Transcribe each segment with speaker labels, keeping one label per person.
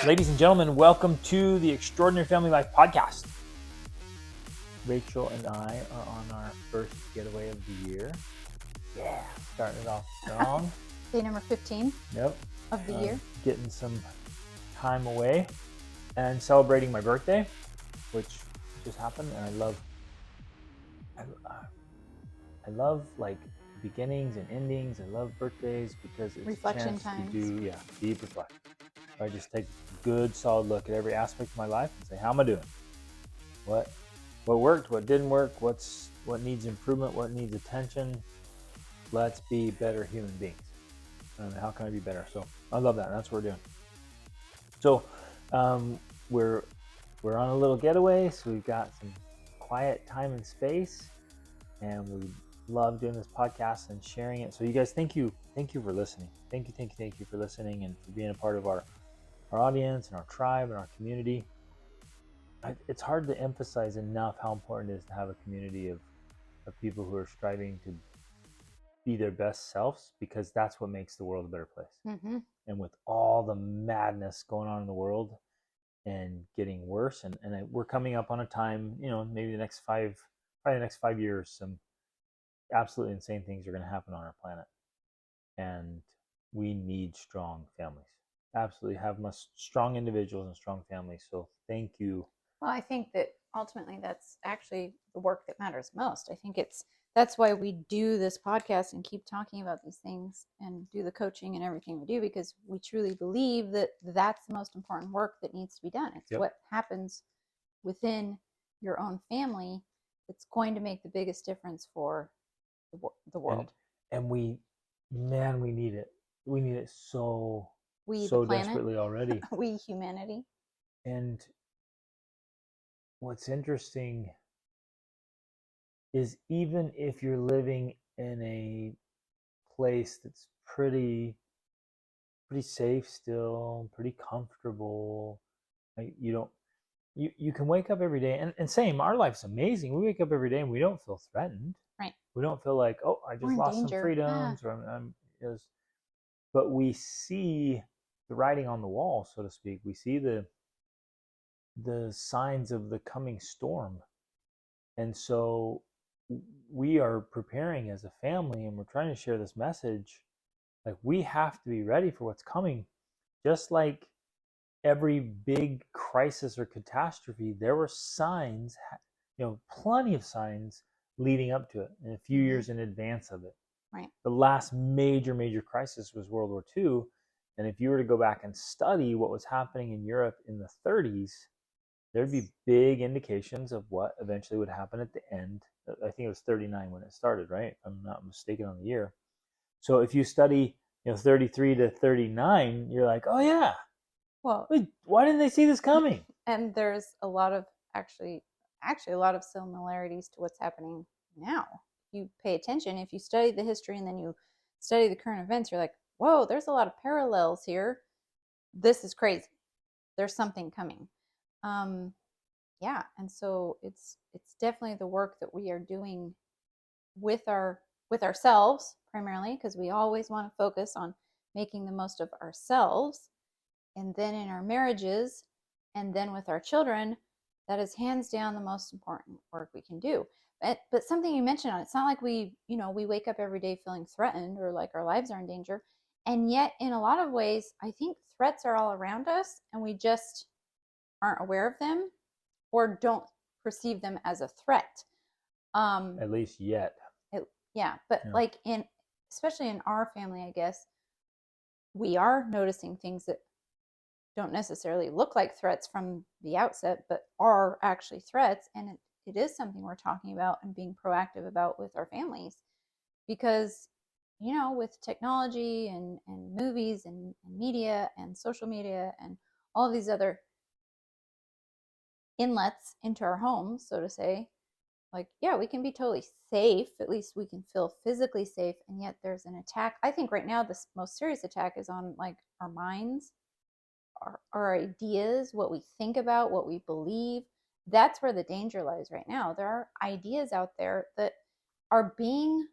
Speaker 1: Ladies and gentlemen, welcome to the Extraordinary Family Life podcast. Rachel and I are on our first getaway of the year. Yeah, starting it off strong.
Speaker 2: Day number 15 of the year.
Speaker 1: Getting some time away and celebrating my birthday, which just happened. And I love like beginnings and endings. I love birthdays because it's
Speaker 2: Reflection
Speaker 1: a chance
Speaker 2: times.
Speaker 1: to do deep reflection. I just take a good solid look at every aspect of my life and say, how am I doing? What worked, what didn't work, what needs improvement, what needs attention. Let's be better human beings. And how can I be better? So I love that. That's what we're doing. So we're on a little getaway, so we've got some quiet time and space, and we love doing this podcast and sharing it. So you guys, thank you for listening. Thank you for listening and for being a part of our audience and our tribe and our community. It's hard to emphasize enough how important it is to have a community of people who are striving to be their best selves, because that's what makes the world a better place. Mm-hmm. And with all the madness going on in the world and getting worse, and we're coming up on a time, maybe the next 5 years, some absolutely insane things are going to happen on our planet, and we need strong families. Absolutely have strong individuals and strong families. So thank you.
Speaker 2: Well, I think that ultimately that's actually the work that matters most. I think that's why we do this podcast and keep talking about these things and do the coaching and everything we do, because we truly believe that that's the most important work that needs to be done. It's what happens within your own family that's going to make the biggest difference for the world.
Speaker 1: And we need it. We need it so desperately already.
Speaker 2: We, humanity.
Speaker 1: And what's interesting is, even if you're living in a place that's pretty safe still, pretty comfortable, like you can wake up every day and same, our life's amazing. We wake up every day and we don't feel threatened.
Speaker 2: Right.
Speaker 1: We don't feel like, oh, I just lost some freedoms, or but we see the writing on the wall, so to speak. We see the signs of the coming storm. And so we are preparing as a family, and we're trying to share this message. Like, we have to be ready for what's coming. Just like every big crisis or catastrophe, there were signs, plenty of signs leading up to it, and a few years in advance of it.
Speaker 2: Right.
Speaker 1: The last major crisis was World War II. And if you were to go back and study what was happening in Europe in the 30s, there'd be big indications of what eventually would happen at the end. I think it was 39 when it started, right? If I'm not mistaken on the year. So if you study, 33 to 39, you're like, oh yeah. Well, why didn't they see this coming?
Speaker 2: And there's a lot of actually a lot of similarities to what's happening now. You pay attention, if you study the history and then you study the current events, you're like, whoa, there's a lot of parallels here. This is crazy. There's something coming. And so it's definitely the work that we are doing with ourselves primarily, because we always want to focus on making the most of ourselves, and then in our marriages, and then with our children. That is hands down the most important work we can do. But something you mentioned on, it's not like we wake up every day feeling threatened or like our lives are in danger. And yet, in a lot of ways, I think threats are all around us, and we just aren't aware of them or don't perceive them as a threat.
Speaker 1: At least yet.
Speaker 2: Like especially in our family, I guess, we are noticing things that don't necessarily look like threats from the outset, but are actually threats. And it is something we're talking about and being proactive about with our families, because, with technology and movies and media and social media and all these other inlets into our homes, so to say, like, we can be totally safe. At least we can feel physically safe. And yet there's an attack. I think right now the most serious attack is on like our minds, our ideas, what we think about, what we believe. That's where the danger lies right now. There are ideas out there that are being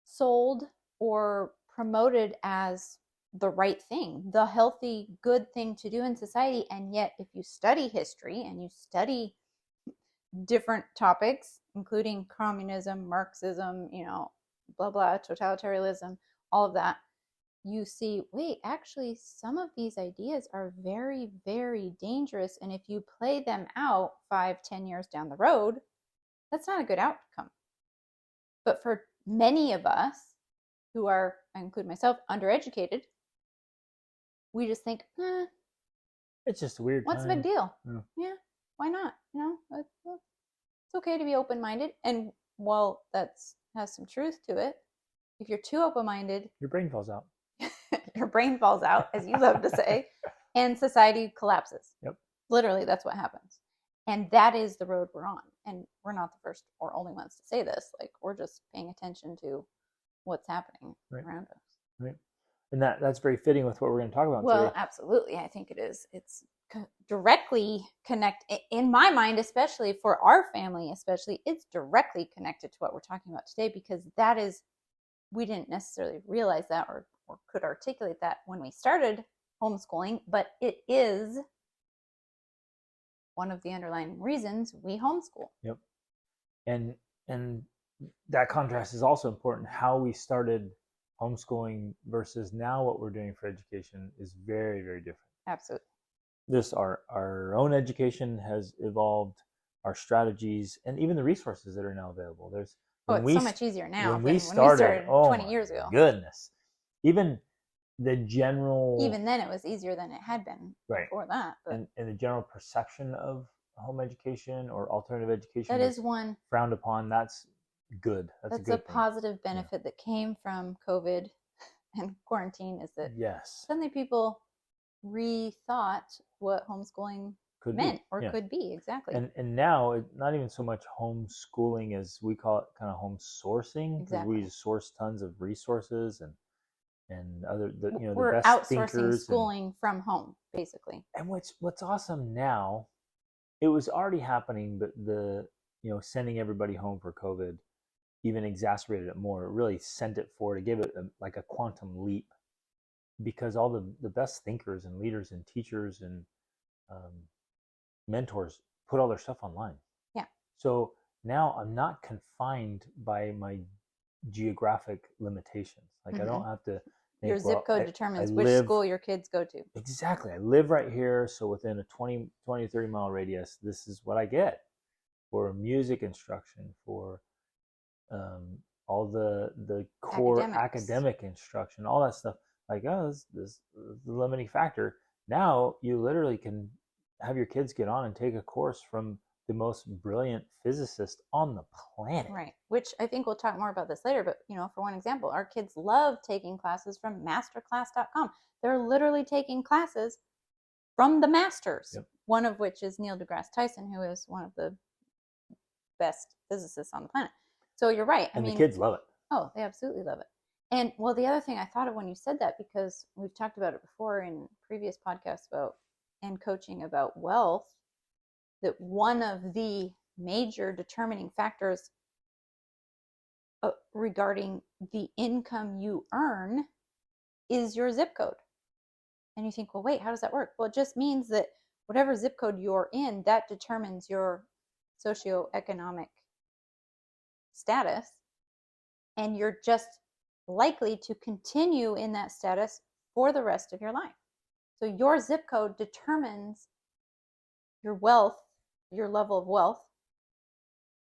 Speaker 2: sold or promoted as the right thing, the healthy, good thing to do in society. And yet, if you study history and you study different topics, including communism, Marxism, blah, blah, totalitarianism, all of that, you see, wait, actually, some of these ideas are very, very dangerous. And if you play them out 5-10 years down the road, that's not a good outcome. But for many of us who are, I include myself, undereducated, we just think,
Speaker 1: it's just a weird
Speaker 2: what's
Speaker 1: time.
Speaker 2: the big deal? Yeah, why not? It's okay to be open-minded. And while that has some truth to it, if you're too open-minded,
Speaker 1: your brain falls out.
Speaker 2: Your brain falls out, as you love to say, and society collapses.
Speaker 1: Yep.
Speaker 2: Literally, that's what happens. And that is the road we're on. And we're not the first or only ones to say this. Like, we're just paying attention to what's happening around us.
Speaker 1: Right. And that's very fitting with what we're going to talk about
Speaker 2: today.
Speaker 1: Well,
Speaker 2: absolutely. I think it is. It's directly connected, in my mind, especially for our family, it's directly connected to what we're talking about today, because that is, we didn't necessarily realize that or could articulate that when we started homeschooling, but it is one of the underlying reasons we homeschool.
Speaker 1: Yep. And that contrast is also important. How we started homeschooling versus now what we're doing for education is very, very different.
Speaker 2: Absolutely.
Speaker 1: Our own education has evolved, our strategies, and even the resources that are now available. It's so
Speaker 2: much easier now
Speaker 1: when we started
Speaker 2: 20 years ago.
Speaker 1: Goodness. Even the general...
Speaker 2: Even then, it was easier than it had been before that. But
Speaker 1: and the general perception of home education or alternative education
Speaker 2: that is one
Speaker 1: frowned upon. That's good. That's a
Speaker 2: positive benefit that came from COVID and quarantine, is that suddenly people rethought what homeschooling meant could be. Exactly.
Speaker 1: And now it's not even so much homeschooling as we call it, kind of home sourcing.
Speaker 2: Exactly.
Speaker 1: We source tons of resources and other
Speaker 2: we're
Speaker 1: the best
Speaker 2: outsourcing schooling from home, basically.
Speaker 1: And what's awesome now, it was already happening, but the sending everybody home for COVID even exacerbated it more. It really sent it forward. It gave it like a quantum leap, because all the best thinkers and leaders and teachers and mentors put all their stuff online.
Speaker 2: Yeah.
Speaker 1: So now I'm not confined by my geographic limitations. Like I don't have to think,
Speaker 2: your zip code determines which school your kids go to.
Speaker 1: Exactly. I live right here, so within a 20 30 mile radius, this is what I get for music instruction, for all the core academic instruction, all that stuff. Like, this is the limiting factor. Now you literally can have your kids get on and take a course from the most brilliant physicist on the planet.
Speaker 2: Right. Which I think we'll talk more about this later. But, for one example, our kids love taking classes from masterclass.com. They're literally taking classes from the masters, one of which is Neil deGrasse Tyson, who is one of the best physicists on the planet. So you're right.
Speaker 1: I mean, the kids love it.
Speaker 2: Oh, they absolutely love it. And, well, the other thing I thought of when you said that, because we've talked about it before in previous podcasts and coaching about wealth, that one of the major determining factors regarding the income you earn is your zip code. And you think, well, wait, how does that work? Well, it just means that whatever zip code you're in, that determines your socioeconomic status. And you're just likely to continue in that status for the rest of your life. So your zip code determines your wealth, your level of wealth.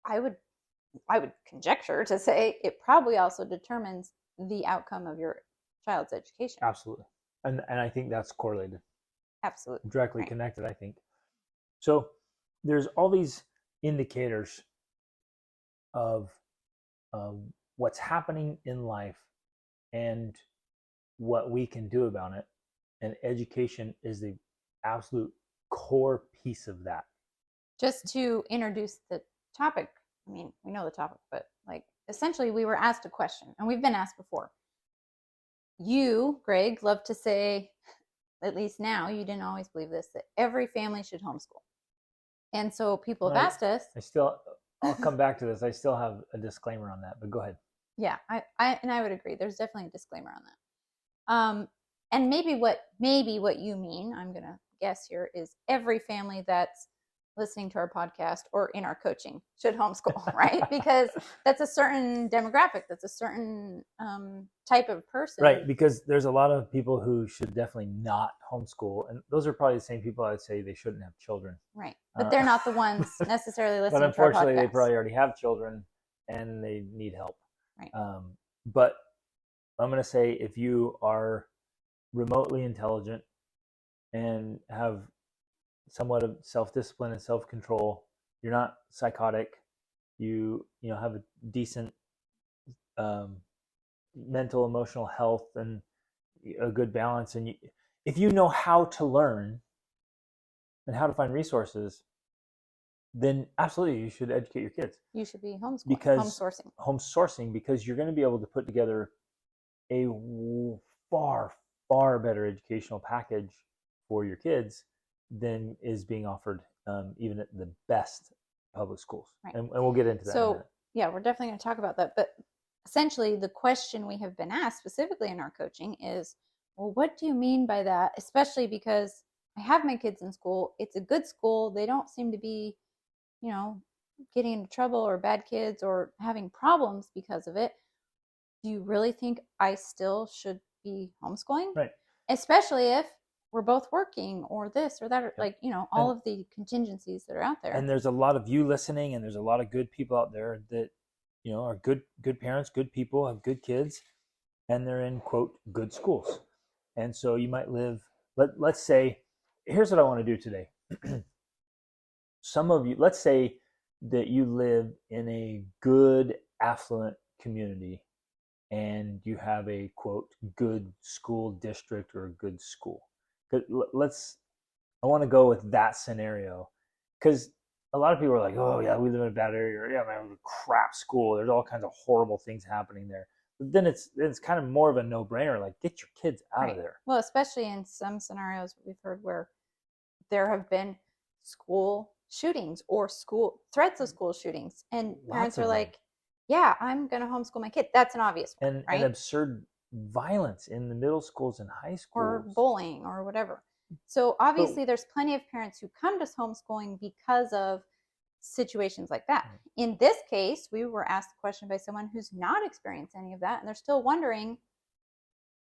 Speaker 2: I would conjecture to say it probably also determines the outcome of your child's education.
Speaker 1: Absolutely. And I think that's correlated.
Speaker 2: Absolutely.
Speaker 1: Directly connected, I think. So there's all these indicators of what's happening in life and what we can do about it. And education is the absolute core piece of that.
Speaker 2: Just to introduce the topic, I mean, we know the topic, but essentially we were asked a question, and we've been asked before. You, Greg, love to say, at least now, you didn't always believe this, that every family should homeschool. And so people have asked us.
Speaker 1: I'll come back to this. I still have a disclaimer on that, but go ahead.
Speaker 2: Yeah, I would agree. There's definitely a disclaimer on that. And maybe what you mean, I'm going to guess here, is every family that's listening to our podcast or in our coaching should homeschool, right? Because that's a certain demographic, that's a certain type of person.
Speaker 1: Right, because there's a lot of people who should definitely not homeschool, and those are probably the same people I'd say they shouldn't have children.
Speaker 2: Right, but they're not the ones necessarily listening
Speaker 1: but unfortunately,
Speaker 2: to our podcast.
Speaker 1: they probably already have children and they need help.
Speaker 2: Right.
Speaker 1: But I'm going to say if you are remotely intelligent and have somewhat of self-discipline and self-control, you're not psychotic, you have a decent mental, emotional health and a good balance, and if you know how to learn and how to find resources, then absolutely you should educate your kids.
Speaker 2: You should be home
Speaker 1: sourcing, because you're going to be able to put together a far, far better educational package for your kids than is being offered even at the best public schools. Right. And we'll get into that.
Speaker 2: So yeah, we're definitely going to talk about that. But essentially the question we have been asked specifically in our coaching is, well, what do you mean by that? Especially because I have my kids in school. It's a good school. They don't seem to be, getting into trouble or bad kids or having problems because of it. Do you really think I still should be homeschooling?
Speaker 1: Right.
Speaker 2: Especially if we're both working or this or that, or like, all of the contingencies that are out there.
Speaker 1: And there's a lot of you listening, and there's a lot of good people out there that, are good parents, good people, have good kids, and they're in, quote, good schools. And so you might live, let's say, here's what I want to do today. Some of you, let's say that you live in a good, affluent community and you have a, quote, good school district or a good school. I want to go with that scenario, because a lot of people are like, oh yeah, we live in a bad area, or yeah, man, a crap school. There's all kinds of horrible things happening there. But then it's kind of more of a no-brainer, like get your kids out of there.
Speaker 2: Well, especially in some scenarios we've heard where there have been school shootings or threats of school shootings, and parents are like, yeah, I'm going to homeschool my kid. That's an obvious one, right?
Speaker 1: And absurd violence in the middle schools and high schools.
Speaker 2: Or bullying or whatever. So obviously there's plenty of parents who come to homeschooling because of situations like that. In this case, we were asked the question by someone who's not experienced any of that, and they're still wondering,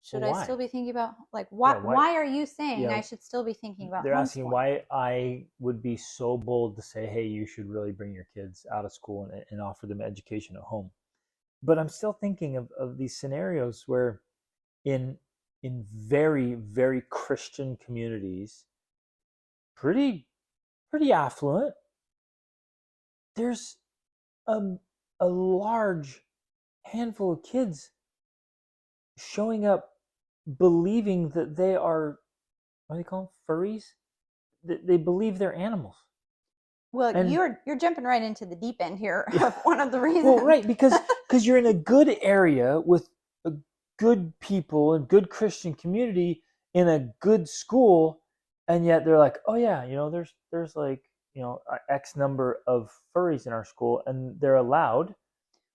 Speaker 2: should I still be thinking about, like, why are you saying I should still be thinking about
Speaker 1: They're asking why I would be so bold to say, hey, you should really bring your kids out of school and offer them education at home. But I'm still thinking of these scenarios where in very, very Christian communities, pretty affluent, there's a large handful of kids showing up believing that they are, what do they call them, furries? They believe they're animals.
Speaker 2: Well, and you're jumping right into the deep end here of one of the reasons.
Speaker 1: Well, right, because you're in a good area with good people and good Christian community in a good school, and yet they're like, oh yeah, there's like, X number of furries in our school, and they're allowed.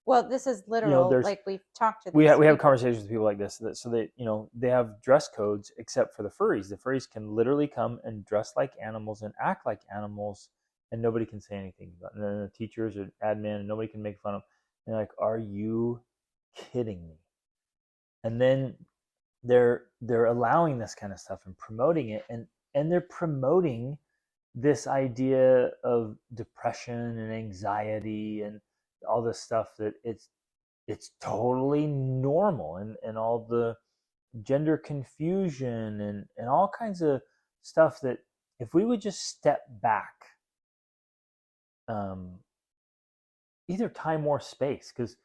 Speaker 2: Well, this is literal. Like we've talked to.
Speaker 1: We have conversations with people like this, so that they have dress codes except for the furries. The furries can literally come and dress like animals and act like animals, and nobody can say anything about it. And the teachers or admin, and nobody can make fun of them. And they're like, are you kidding me? And then they're allowing this kind of stuff and promoting it, and they're promoting this idea of depression and anxiety and all this stuff, that it's totally normal, and all the gender confusion and all kinds of stuff, that if we would just step back, either time or space, because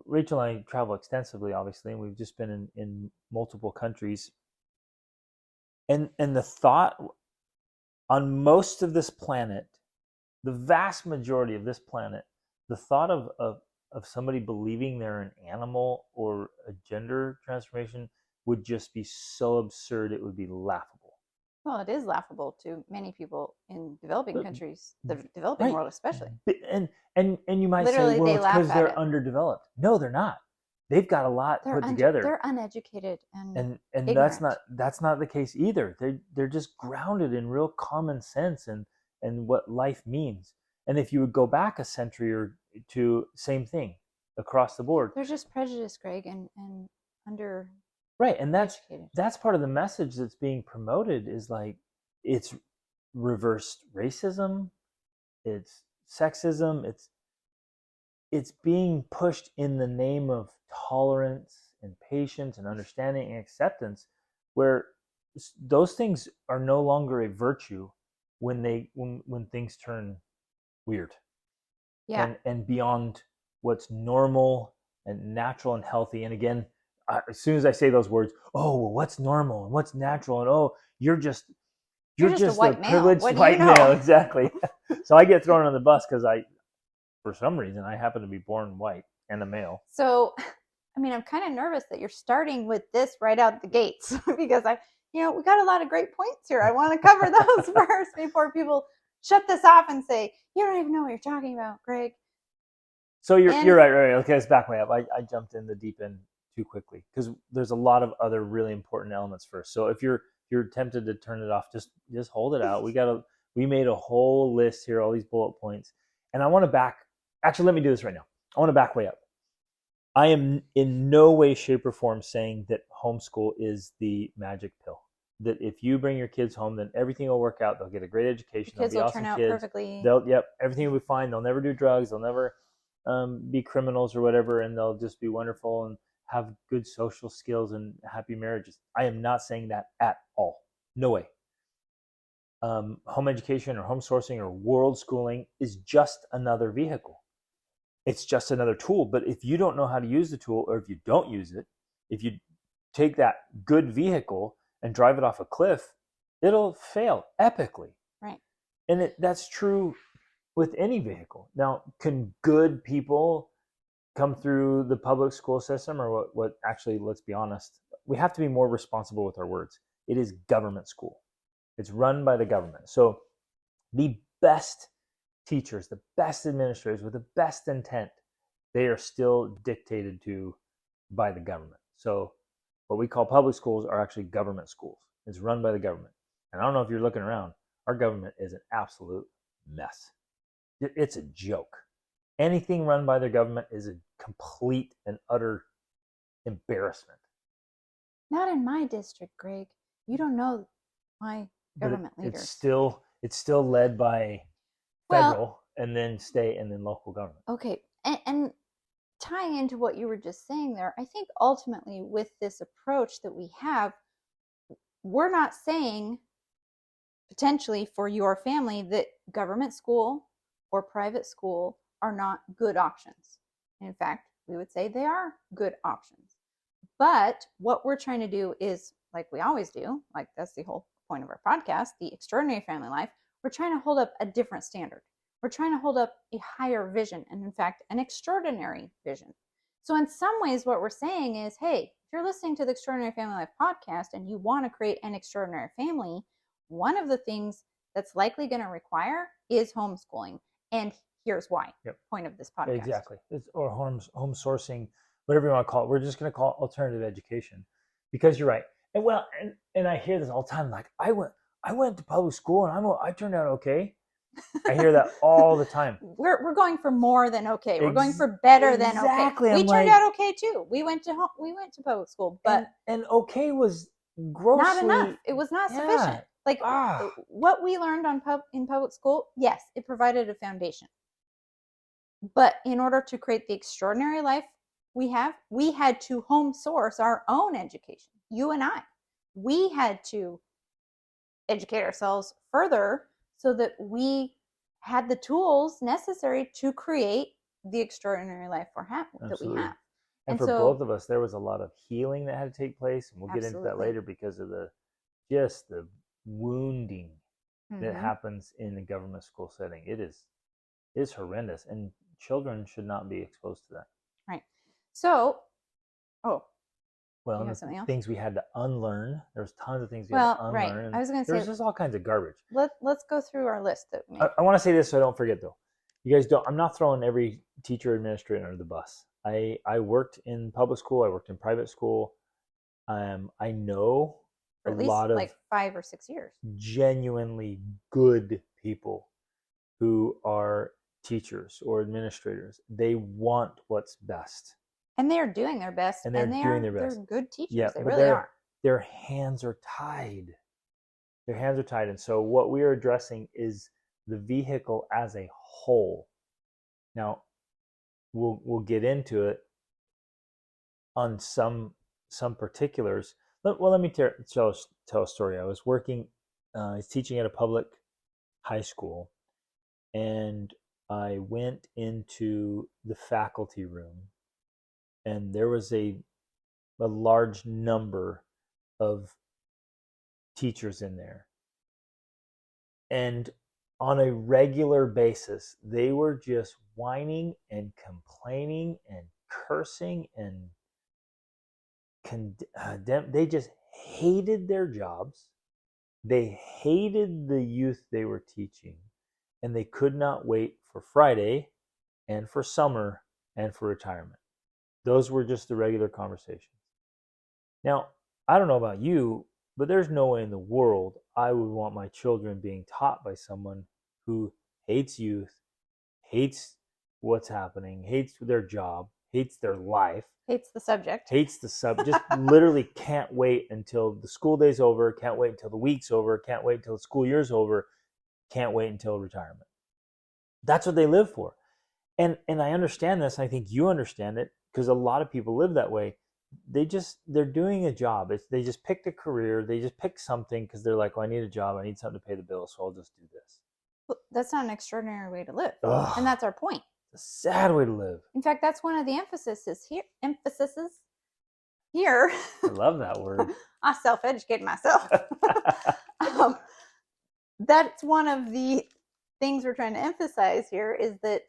Speaker 1: Rachel and I travel extensively, obviously, and we've just been in multiple countries, and the thought on most of this planet, the vast majority of this planet, the thought of somebody believing they're an animal or a gender transformation would just be so absurd, it would be laughable.
Speaker 2: Well, it is laughable to many people in developing countries, the developing world especially.
Speaker 1: And you might say, well, it's because they're underdeveloped. No, they're not. they've got a lot put together.
Speaker 2: They're uneducated
Speaker 1: and
Speaker 2: ignorant.
Speaker 1: that's not the case either. They're just grounded in real common sense and what life means. And if you would go back a century or two, same thing across the board.
Speaker 2: They're just prejudiced, Greg, and under
Speaker 1: Right, and
Speaker 2: educated.
Speaker 1: that's part of the message that's being promoted is like it's reversed racism, it's sexism, it's being pushed in the name of tolerance and patience and understanding and acceptance, where those things are no longer a virtue when things turn weird.
Speaker 2: Yeah.
Speaker 1: And beyond what's normal and natural and healthy. And again, as soon as I say those words, oh, well, what's normal and what's natural, and oh, you're just
Speaker 2: a white male.
Speaker 1: privileged
Speaker 2: What do
Speaker 1: white
Speaker 2: you know?
Speaker 1: male, exactly. So I get thrown on the bus because for some reason, I happen to be born white and a male.
Speaker 2: So, I mean, I'm kind of nervous that you're starting with this right out the gates because we got a lot of great points here. I want to cover those first before people shut this off and say, you don't even know what you're talking about, Greg.
Speaker 1: So you're right. Okay, let's back way up. I jumped in the deep end too quickly because there's a lot of other really important elements first. So if you're tempted to turn it off, just hold it out. We made a whole list here, all these bullet points, and I want to back. Actually, let me do this right now. I want to back way up. I am in no way, shape, or form saying that homeschool is the magic pill. That if you bring your kids home, then everything will work out. They'll get a great education.
Speaker 2: The kids
Speaker 1: they'll be
Speaker 2: will
Speaker 1: awesome
Speaker 2: turn out
Speaker 1: kids.
Speaker 2: perfectly.
Speaker 1: Everything will be fine. They'll never do drugs. They'll never be criminals or whatever, and they'll just be wonderful and have good social skills and happy marriages. I am not saying that at all. No way. Home education or home sourcing or world schooling is just another vehicle. It's just another tool. But if you don't know how to use the tool, or if you don't use it, if you take that good vehicle and drive it off a cliff, it'll fail epically.
Speaker 2: Right.
Speaker 1: And that's true with any vehicle. Now, can good people come through the public school system, or what actually, let's be honest, we have to be more responsible with our words. It is government school. It's run by the government. So the best teachers, the best administrators with the best intent, they are still dictated to by the government. So what we call public schools are actually government schools. It's run by the government. And I don't know if you're looking around, our government is an absolute mess. It's a joke. Anything run by the government is a complete and utter embarrassment.
Speaker 2: Not in my district, Greg. You don't know my government leaders.
Speaker 1: It's still led by federal and then state and then local government.
Speaker 2: Okay. And tying into what you were just saying there, I think ultimately with this approach that we have, we're not saying potentially for your family that government school or private school are not good options. In fact, we would say they are good options. But what we're trying to do is, like we always do, like that's the whole point of our podcast, the extraordinary family life, we're trying to hold up a different standard. We're trying to hold up a higher vision, and in fact, an extraordinary vision. So in some ways, what we're saying is, hey, if you're listening to the Extraordinary Family Life podcast and you want to create an extraordinary family, one of the things that's likely going to require is homeschooling. And here's why. Yep. Point of this podcast.
Speaker 1: Exactly. Or home sourcing, whatever you want to call it. We're just going to call it alternative education, because you're right. And I hear this all the time. Like I went to public school and I turned out okay. I hear that all the time.
Speaker 2: We're going for more than okay. We're going for better than okay. We turned out okay too. We went to public school, but
Speaker 1: and okay was grossly
Speaker 2: not enough. It was not sufficient. Like what we learned in public school, yes, it provided a foundation. But in order to create the extraordinary life we had to home source our own education. You and we had to educate ourselves further so that we had the tools necessary to create the extraordinary life that we have.
Speaker 1: And for both of us, there was a lot of healing that had to take place, and we'll get into that later because of the wounding that happens in the government school setting. It is horrendous, and children should not be exposed to that.
Speaker 2: Right. So,
Speaker 1: things we had to unlearn. There's tons of things we had to unlearn.
Speaker 2: Right. I was going to say
Speaker 1: there's just all kinds of garbage.
Speaker 2: Let's go through our list that
Speaker 1: I want to say this so I don't forget though. You guys don't. I'm not throwing every teacher or administrator under the bus. I worked in public school. I worked in private school. I know
Speaker 2: For
Speaker 1: a
Speaker 2: at least
Speaker 1: lot of
Speaker 2: like 5 or 6 years.
Speaker 1: genuinely good people who are teachers or administrators. They want what's best,
Speaker 2: And they're doing their best,
Speaker 1: and they're
Speaker 2: and
Speaker 1: doing their
Speaker 2: they're
Speaker 1: best.
Speaker 2: good teachers.
Speaker 1: Yeah,
Speaker 2: They
Speaker 1: but
Speaker 2: really are.
Speaker 1: their hands are tied. Their hands are tied, and so what we are addressing is the vehicle as a whole. Now, we'll get into it on some particulars. Let me tell a story. I was working, I was teaching at a public high school, and I went into the faculty room, and there was a large number of teachers in there. And on a regular basis, they were just whining and complaining and cursing and they just hated their jobs. They hated the youth they were teaching, and they could not wait for Friday and for summer and for retirement. Those were just the regular conversations. Now, I don't know about you, but there's no way in the world I would want my children being taught by someone who hates youth, hates what's happening, hates their job, hates their life,
Speaker 2: Hates the subject.
Speaker 1: hates the just literally can't wait until the school day's over, can't wait until the week's over, can't wait until the school year's over, can't wait until retirement. That's what they live for. And I understand this, and I think you understand it, because a lot of people live that way. They're doing a job. They just picked a career. They just picked something because they're like, well, I need a job. I need something to pay the bills, so I'll just do this.
Speaker 2: Well, that's not an extraordinary way to live.
Speaker 1: Ugh,
Speaker 2: And that's our point.
Speaker 1: it's a sad way to live.
Speaker 2: In fact, that's one of the emphases here.
Speaker 1: I love that word.
Speaker 2: I self-educate myself. That's one of the things we're trying to emphasize here, is that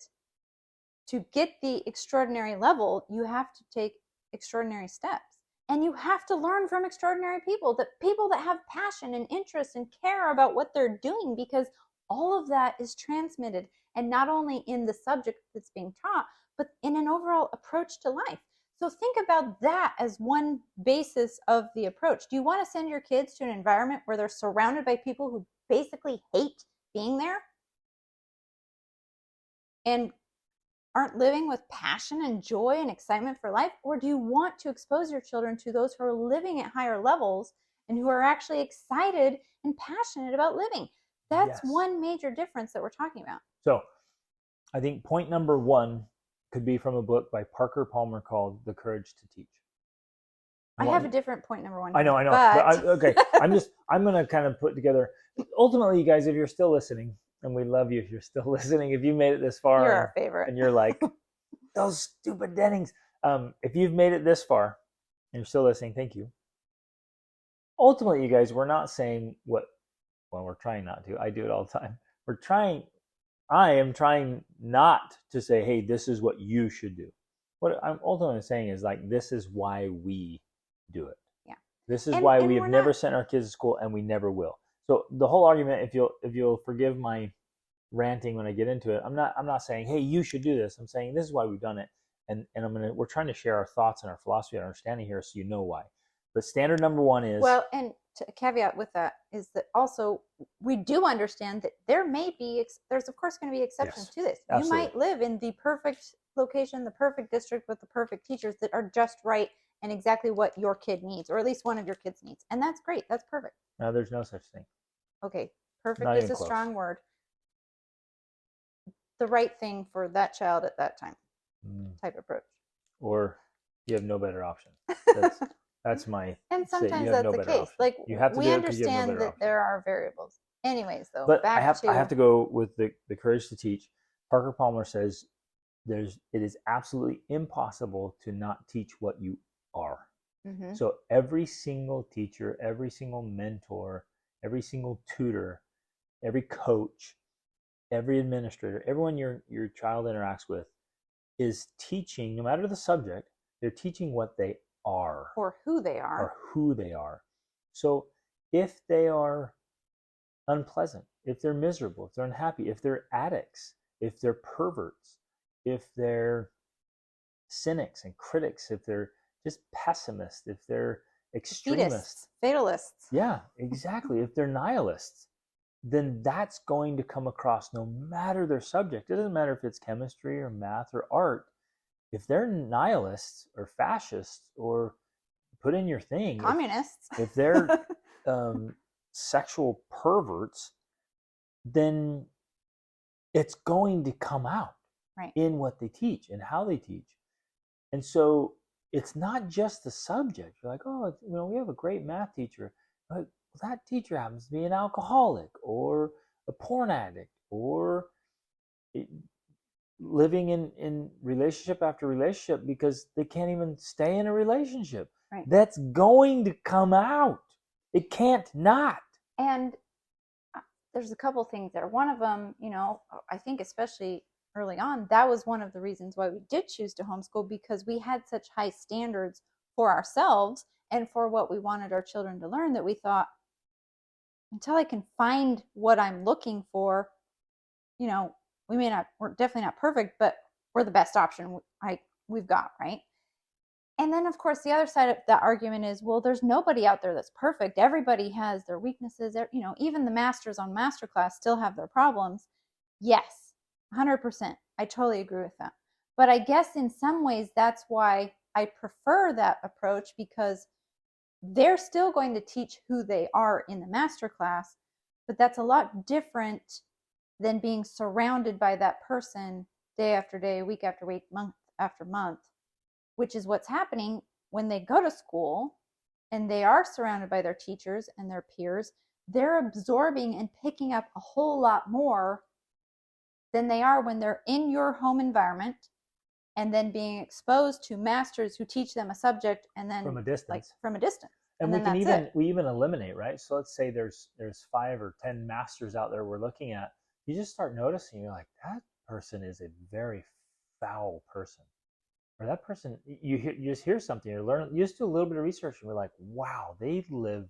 Speaker 2: to get the extraordinary level, you have to take extraordinary steps. And you have to learn from extraordinary people that have passion and interest and care about what they're doing, because all of that is transmitted, and not only in the subject that's being taught, but in an overall approach to life. So think about that as one basis of the approach. Do you want to send your kids to an environment where they're surrounded by people who basically hate being there and aren't living with passion and joy and excitement for life? Or do you want to expose your children to those who are living at higher levels and who are actually excited and passionate about living? That's one major difference that we're talking about.
Speaker 1: So I think point number one could be from a book by Parker Palmer called The Courage to Teach.
Speaker 2: I have a different point number one.
Speaker 1: I know. But okay. I'm going to kind of put together, ultimately, you guys, if you're still listening, and we love you if you're still listening, if you made it this far.
Speaker 2: You're our favorite.
Speaker 1: And you're like, those stupid Dennings. If you've made it this far and you're still listening, thank you. Ultimately, you guys, we're not saying we're trying not to. I do it all the time. I am trying not to say, hey, this is what you should do. What I'm ultimately saying is, like, this is why we do it.
Speaker 2: Yeah.
Speaker 1: This is why we have never sent our kids to school, and we never will. So the whole argument, if you'll forgive my ranting when I get into it, I'm not saying, hey, you should do this. I'm saying this is why we've done it, and we're trying to share our thoughts and our philosophy and understanding here, so you know why. But standard number one is,
Speaker 2: well, and to caveat with that is that also we do understand that there's of course going to be exceptions to this.
Speaker 1: Absolutely.
Speaker 2: You might live in the perfect location, the perfect district with the perfect teachers that are just right and exactly what your kid needs, or at least one of your kids needs, and that's great. That's perfect.
Speaker 1: No, there's no such thing.
Speaker 2: Okay, perfect is a strong word. The right thing for that child at that time, type approach.
Speaker 1: Or you have no better option. That's my.
Speaker 2: And sometimes that's the case. Like,
Speaker 1: you have to
Speaker 2: we understand that there are variables. Anyways, though,
Speaker 1: but I have to go with the Courage to Teach. Parker Palmer says it is absolutely impossible to not teach what you are. Mm-hmm. So every single teacher, every single mentor, every single tutor, every coach, every administrator, everyone your child interacts with is teaching, no matter the subject, they're teaching what they are.
Speaker 2: Or who they are.
Speaker 1: So if they are unpleasant, if they're miserable, if they're unhappy, if they're addicts, if they're perverts, if they're cynics and critics, if they're just pessimists, if they're extremists,
Speaker 2: Defeatists, fatalists.
Speaker 1: yeah, exactly. If they're nihilists, then that's going to come across no matter their subject. It doesn't matter if it's chemistry or math or art. If they're nihilists or fascists, or put in your thing,
Speaker 2: Communists.
Speaker 1: if they're sexual perverts, then it's going to come out
Speaker 2: right.
Speaker 1: in what they teach and how they teach. And so it's not just the subject. You're like, oh, we have a great math teacher, but that teacher happens to be an alcoholic or a porn addict or living in relationship after relationship because they can't even stay in a relationship.
Speaker 2: Right.
Speaker 1: That's going to come out. It can't not.
Speaker 2: And there's a couple things there. One of them, I think especially early on, that was one of the reasons why we did choose to homeschool, because we had such high standards for ourselves and for what we wanted our children to learn that we thought, until I can find what I'm looking for, we're definitely not perfect, but we're the best option we've got, right? And then, of course, the other side of that argument is, well, there's nobody out there that's perfect. Everybody has their weaknesses. Even the masters on masterclass still have their problems. Yes, 100%. I totally agree with that. But I guess in some ways, that's why I prefer that approach, because they're still going to teach who they are in the masterclass, but that's a lot different than being surrounded by that person day after day, week after week, month after month, which is what's happening when they go to school and they are surrounded by their teachers and their peers. They're absorbing and picking up a whole lot more than they are when they're in your home environment and then being exposed to masters who teach them a subject and then
Speaker 1: from a distance. And we even eliminate, right? So let's say there's 5 or 10 masters out there we're looking at. You just start noticing, you're like, that person is a very foul person. Or that person, you just hear something, you just do a little bit of research, and we're like, wow, they live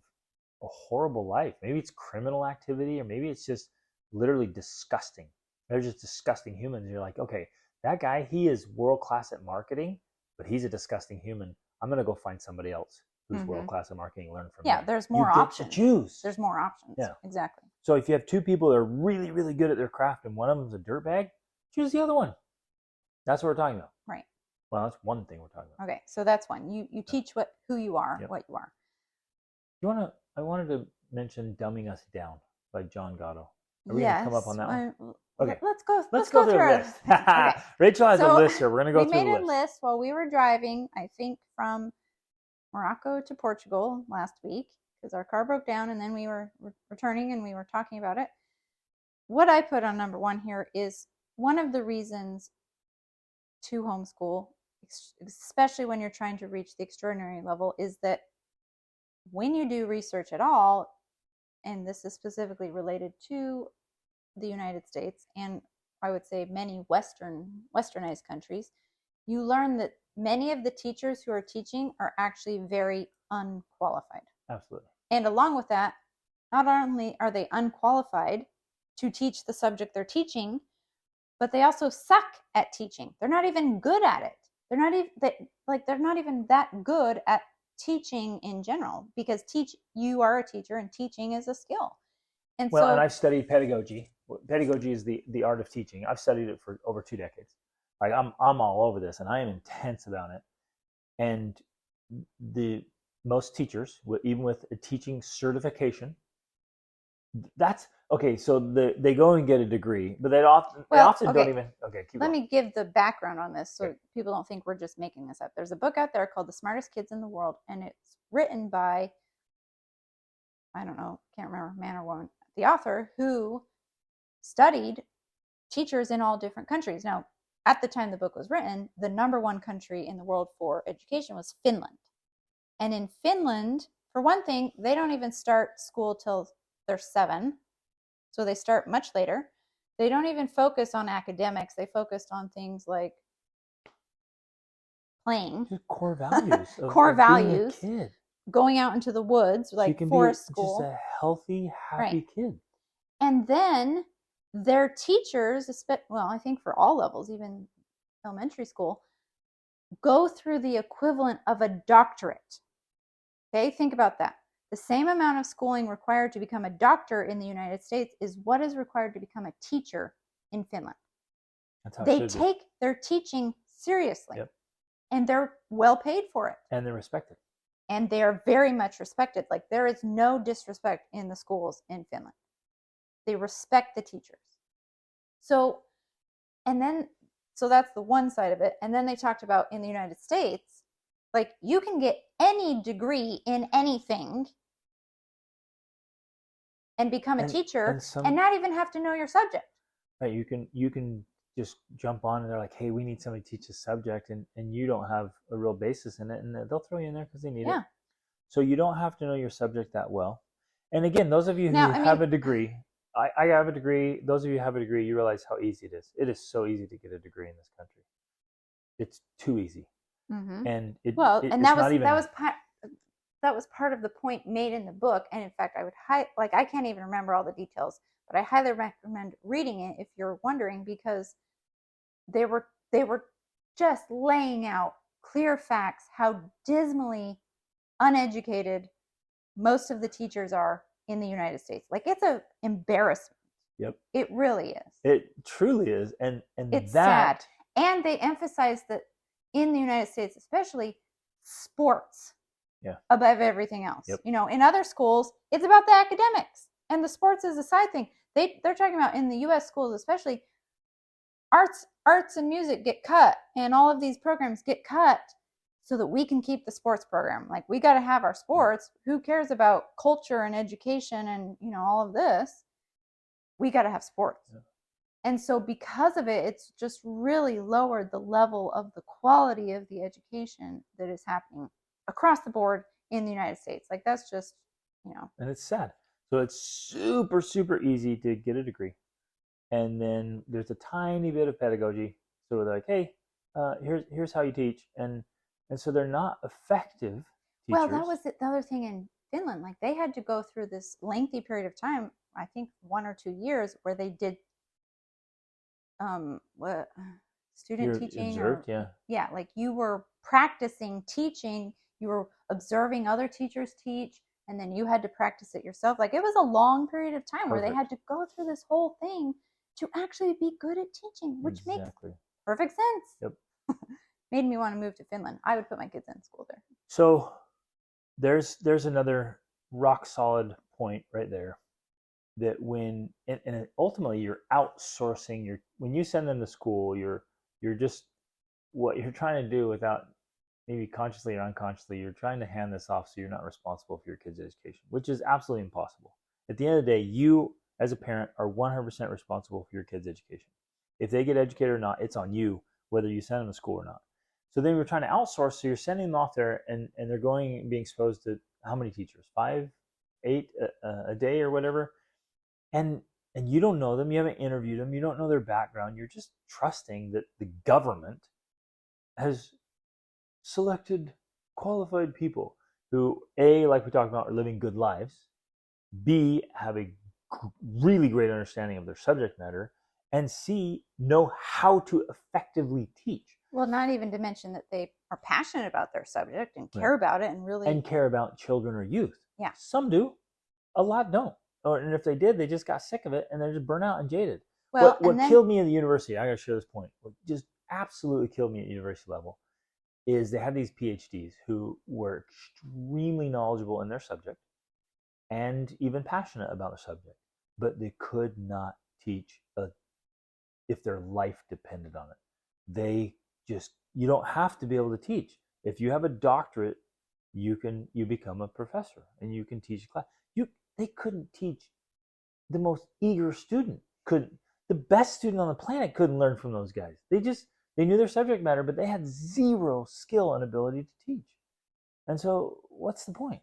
Speaker 1: a horrible life. Maybe it's criminal activity, or maybe it's just literally disgusting. They're just disgusting humans. And you're like, okay, that guy, he is world class at marketing, but he's a disgusting human. I'm gonna go find somebody else who's world class at marketing and learn from him.
Speaker 2: Yeah, there's more options.
Speaker 1: Choose.
Speaker 2: There's more options.
Speaker 1: Yeah,
Speaker 2: exactly.
Speaker 1: So if you have 2 people that are really, really good at their craft and one of them's a dirtbag, choose the other one. That's what we're talking about.
Speaker 2: Right.
Speaker 1: Well, that's one thing we're talking about.
Speaker 2: Okay, so that's one. You teach who you are, what you are.
Speaker 1: I wanted to mention "Dumbing Us Down" by John Gatto. Are we gonna come up on that one? Okay,
Speaker 2: let's go
Speaker 1: through a list. Okay. Rachel has a list here. We're gonna go through the list.
Speaker 2: We made a list while we were driving, I think from Morocco to Portugal last week, because our car broke down, and then we were returning and we were talking about it. What I put on number 1 here is one of the reasons to homeschool, especially when you're trying to reach the extraordinary level, is that when you do research at all, and this is specifically related to the United States and I would say many westernized countries, you learn that many of the teachers who are teaching are actually very unqualified.
Speaker 1: Absolutely.
Speaker 2: And along with that, not only are they unqualified to teach the subject they're teaching, but they also suck at teaching. They're not even good at it. They're not even that good at teaching in general, because you are a teacher and teaching is a skill. And
Speaker 1: I've studied pedagogy. Pedagogy is the art of teaching. I've studied it for over 2 decades. Like I'm all over this, and I am intense about it. And the most teachers, even with a teaching certification, that's okay. So they go and get a degree, but they often don't even. Okay,
Speaker 2: Let me give the background on this so people don't think we're just making this up. There's a book out there called "The Smartest Kids in the World," and it's written by, I don't know, can't remember, man or woman, the author, who studied teachers in all different countries. Now, at the time the book was written, the number 1 country in the world for education was Finland. And in Finland, for one thing, they don't even start school till they're 7. So they start much later. They don't even focus on academics. They focused on things like playing.
Speaker 1: Just core values.
Speaker 2: Core values.
Speaker 1: Being a kid.
Speaker 2: Going out into the woods, like forest school.
Speaker 1: Just a healthy, happy kid.
Speaker 2: And then their teachers, I think for all levels, even elementary school, go through the equivalent of a doctorate. Okay, think about that. The same amount of schooling required to become a doctor in the United States is what is required to become a teacher in Finland.
Speaker 1: That's how it
Speaker 2: They
Speaker 1: should be.
Speaker 2: take their teaching seriously.
Speaker 1: Yep.
Speaker 2: And they're well paid for it.
Speaker 1: And they're respected.
Speaker 2: And they are very much respected. Like, there is no disrespect in the schools in Finland. They respect the teachers. So that's the one side of it. And then they talked about in the United States, like, you can get any degree in anything and become a teacher and not even have to know your subject.
Speaker 1: Right. You can just jump on and they're like, hey, we need somebody to teach a subject, and you don't have a real basis in it, and they'll throw you in there because they need it. So you don't have to know your subject that well. And again, those of you who have a degree, I have a degree. Those of you who have a degree, you realize how easy it is. It is so easy to get a degree in this country. It's too easy.
Speaker 2: Mm-hmm.
Speaker 1: And
Speaker 2: that was part of the point made in the book. And in fact, I can't even remember all the details, but I highly recommend reading it if you're wondering, because they were just laying out clear facts how dismally uneducated most of the teachers are in the United States. Like, it's an embarrassment.
Speaker 1: Yep.
Speaker 2: It really is.
Speaker 1: It truly is. And
Speaker 2: it's sad. And they emphasize that in the United States, especially, sports above everything else.
Speaker 1: Yep.
Speaker 2: In other schools, it's about the academics, and the sports is a side thing. They're talking about in the U.S. schools, especially, arts and music get cut, and all of these programs get cut so that we can keep the sports program. Like, we got to have our sports. Who cares about culture and education and, all of this? We got to have sports. Yeah. And so because of it, it's just really lowered the level of the quality of the education that is happening across the board in the United States. Like, that's just,
Speaker 1: And it's sad. So it's super, super easy to get a degree. And then there's a tiny bit of pedagogy. So they're like, hey, here's how you teach. And so they're not effective teachers.
Speaker 2: Well, that was the other thing in Finland. Like, they had to go through this lengthy period of time, I think 1 or 2 years, where they did student teaching. Like, you were practicing teaching, you were observing other teachers teach, and then you had to practice it yourself. Like, it was a long period of time where they had to go through this whole thing to actually be good at teaching, which makes perfect sense.
Speaker 1: Yep.
Speaker 2: Made me want to move to Finland. I would put my kids in school there.
Speaker 1: So there's another rock solid point right there, that when and ultimately you're outsourcing when you send them to school, you're just, what you're trying to do, without maybe consciously or unconsciously, you're trying to hand this off so you're not responsible for your kids' education, which is absolutely impossible. At the end of the day, you as a parent are 100% responsible for your kids' education. If they get educated or not, it's on you, whether you send them to school or not. So then we're trying to outsource, so you're sending them off there, and they're being exposed to how many teachers? 5, 8 a day or whatever. And you don't know them, you haven't interviewed them, you don't know their background, you're just trusting that the government has selected qualified people who, A, like we talked about, are living good lives, B, have a really great understanding of their subject matter, and C, know how to effectively teach.
Speaker 2: Well, not even to mention that they are passionate about their subject and care about it, and
Speaker 1: care about children or youth.
Speaker 2: Yeah. Some
Speaker 1: do, a lot don't. And if they did, they just got sick of it and they're just burnt out and jaded.
Speaker 2: Well,
Speaker 1: what killed me at the university, I got to share this point, what just absolutely killed me at university level, is they had these PhDs who were extremely knowledgeable in their subject and even passionate about their subject, but they could not teach if their life depended on it. You don't have to be able to teach. If you have a doctorate, you become a professor and you can teach a class. They couldn't teach. The most eager student couldn't. The best student on the planet couldn't learn from those guys. They knew their subject matter, but they had zero skill and ability to teach. And so what's the point?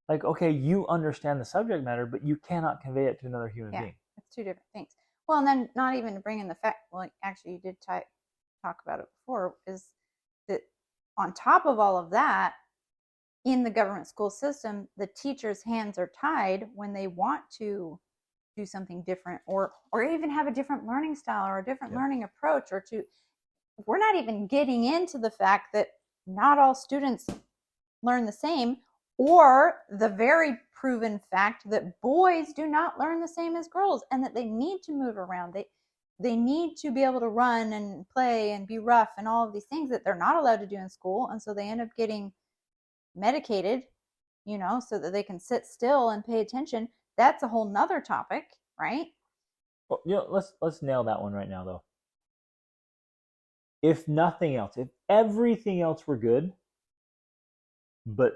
Speaker 1: Like, okay, you understand the subject matter, but you cannot convey it to another human being.
Speaker 2: It's two different things. Well, and then not even to bring in the fact, like, actually you did talk about it before, is that on top of all of that, in the government school system, the teachers' hands are tied when they want to do something different, or even have a different learning style or a different learning approach, or to we're not even getting into the fact that not all students learn the same, or the very proven fact that boys do not learn the same as girls, and that they need to move around. They need to be able to run and play and be rough and all of these things that they're not allowed to do in school. And so they end up getting medicated, so that they can sit still and pay attention. That's a whole nother topic, right?
Speaker 1: Well, let's nail that one right now, though. If nothing else, if everything else were good, but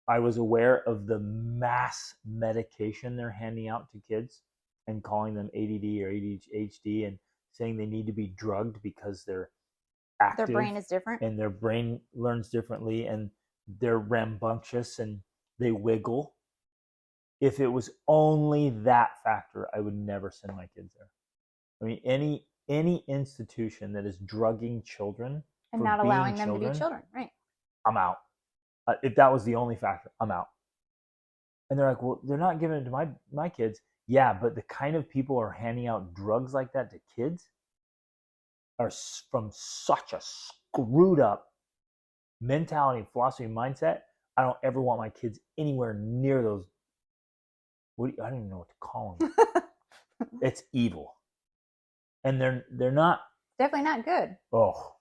Speaker 1: I was aware of the mass medication they're handing out to kids and calling them ADD or ADHD and saying they need to be drugged because they're active.
Speaker 2: Their brain is different.
Speaker 1: And their brain learns differently and they're rambunctious and they wiggle. If it was only that factor, I would never send my kids there. I mean, any institution that is drugging children
Speaker 2: and not allowing them to be children, right?
Speaker 1: I'm out. If that was the only factor, I'm out. And they're like, well, they're not giving it to my kids. Yeah, but the kind of people who are handing out drugs like that to kids are from such a screwed up mentality, philosophy, mindset. I don't ever want my kids anywhere near those. I don't even know what to call them. It's evil. And they're not.
Speaker 2: Definitely not good.
Speaker 1: Oh,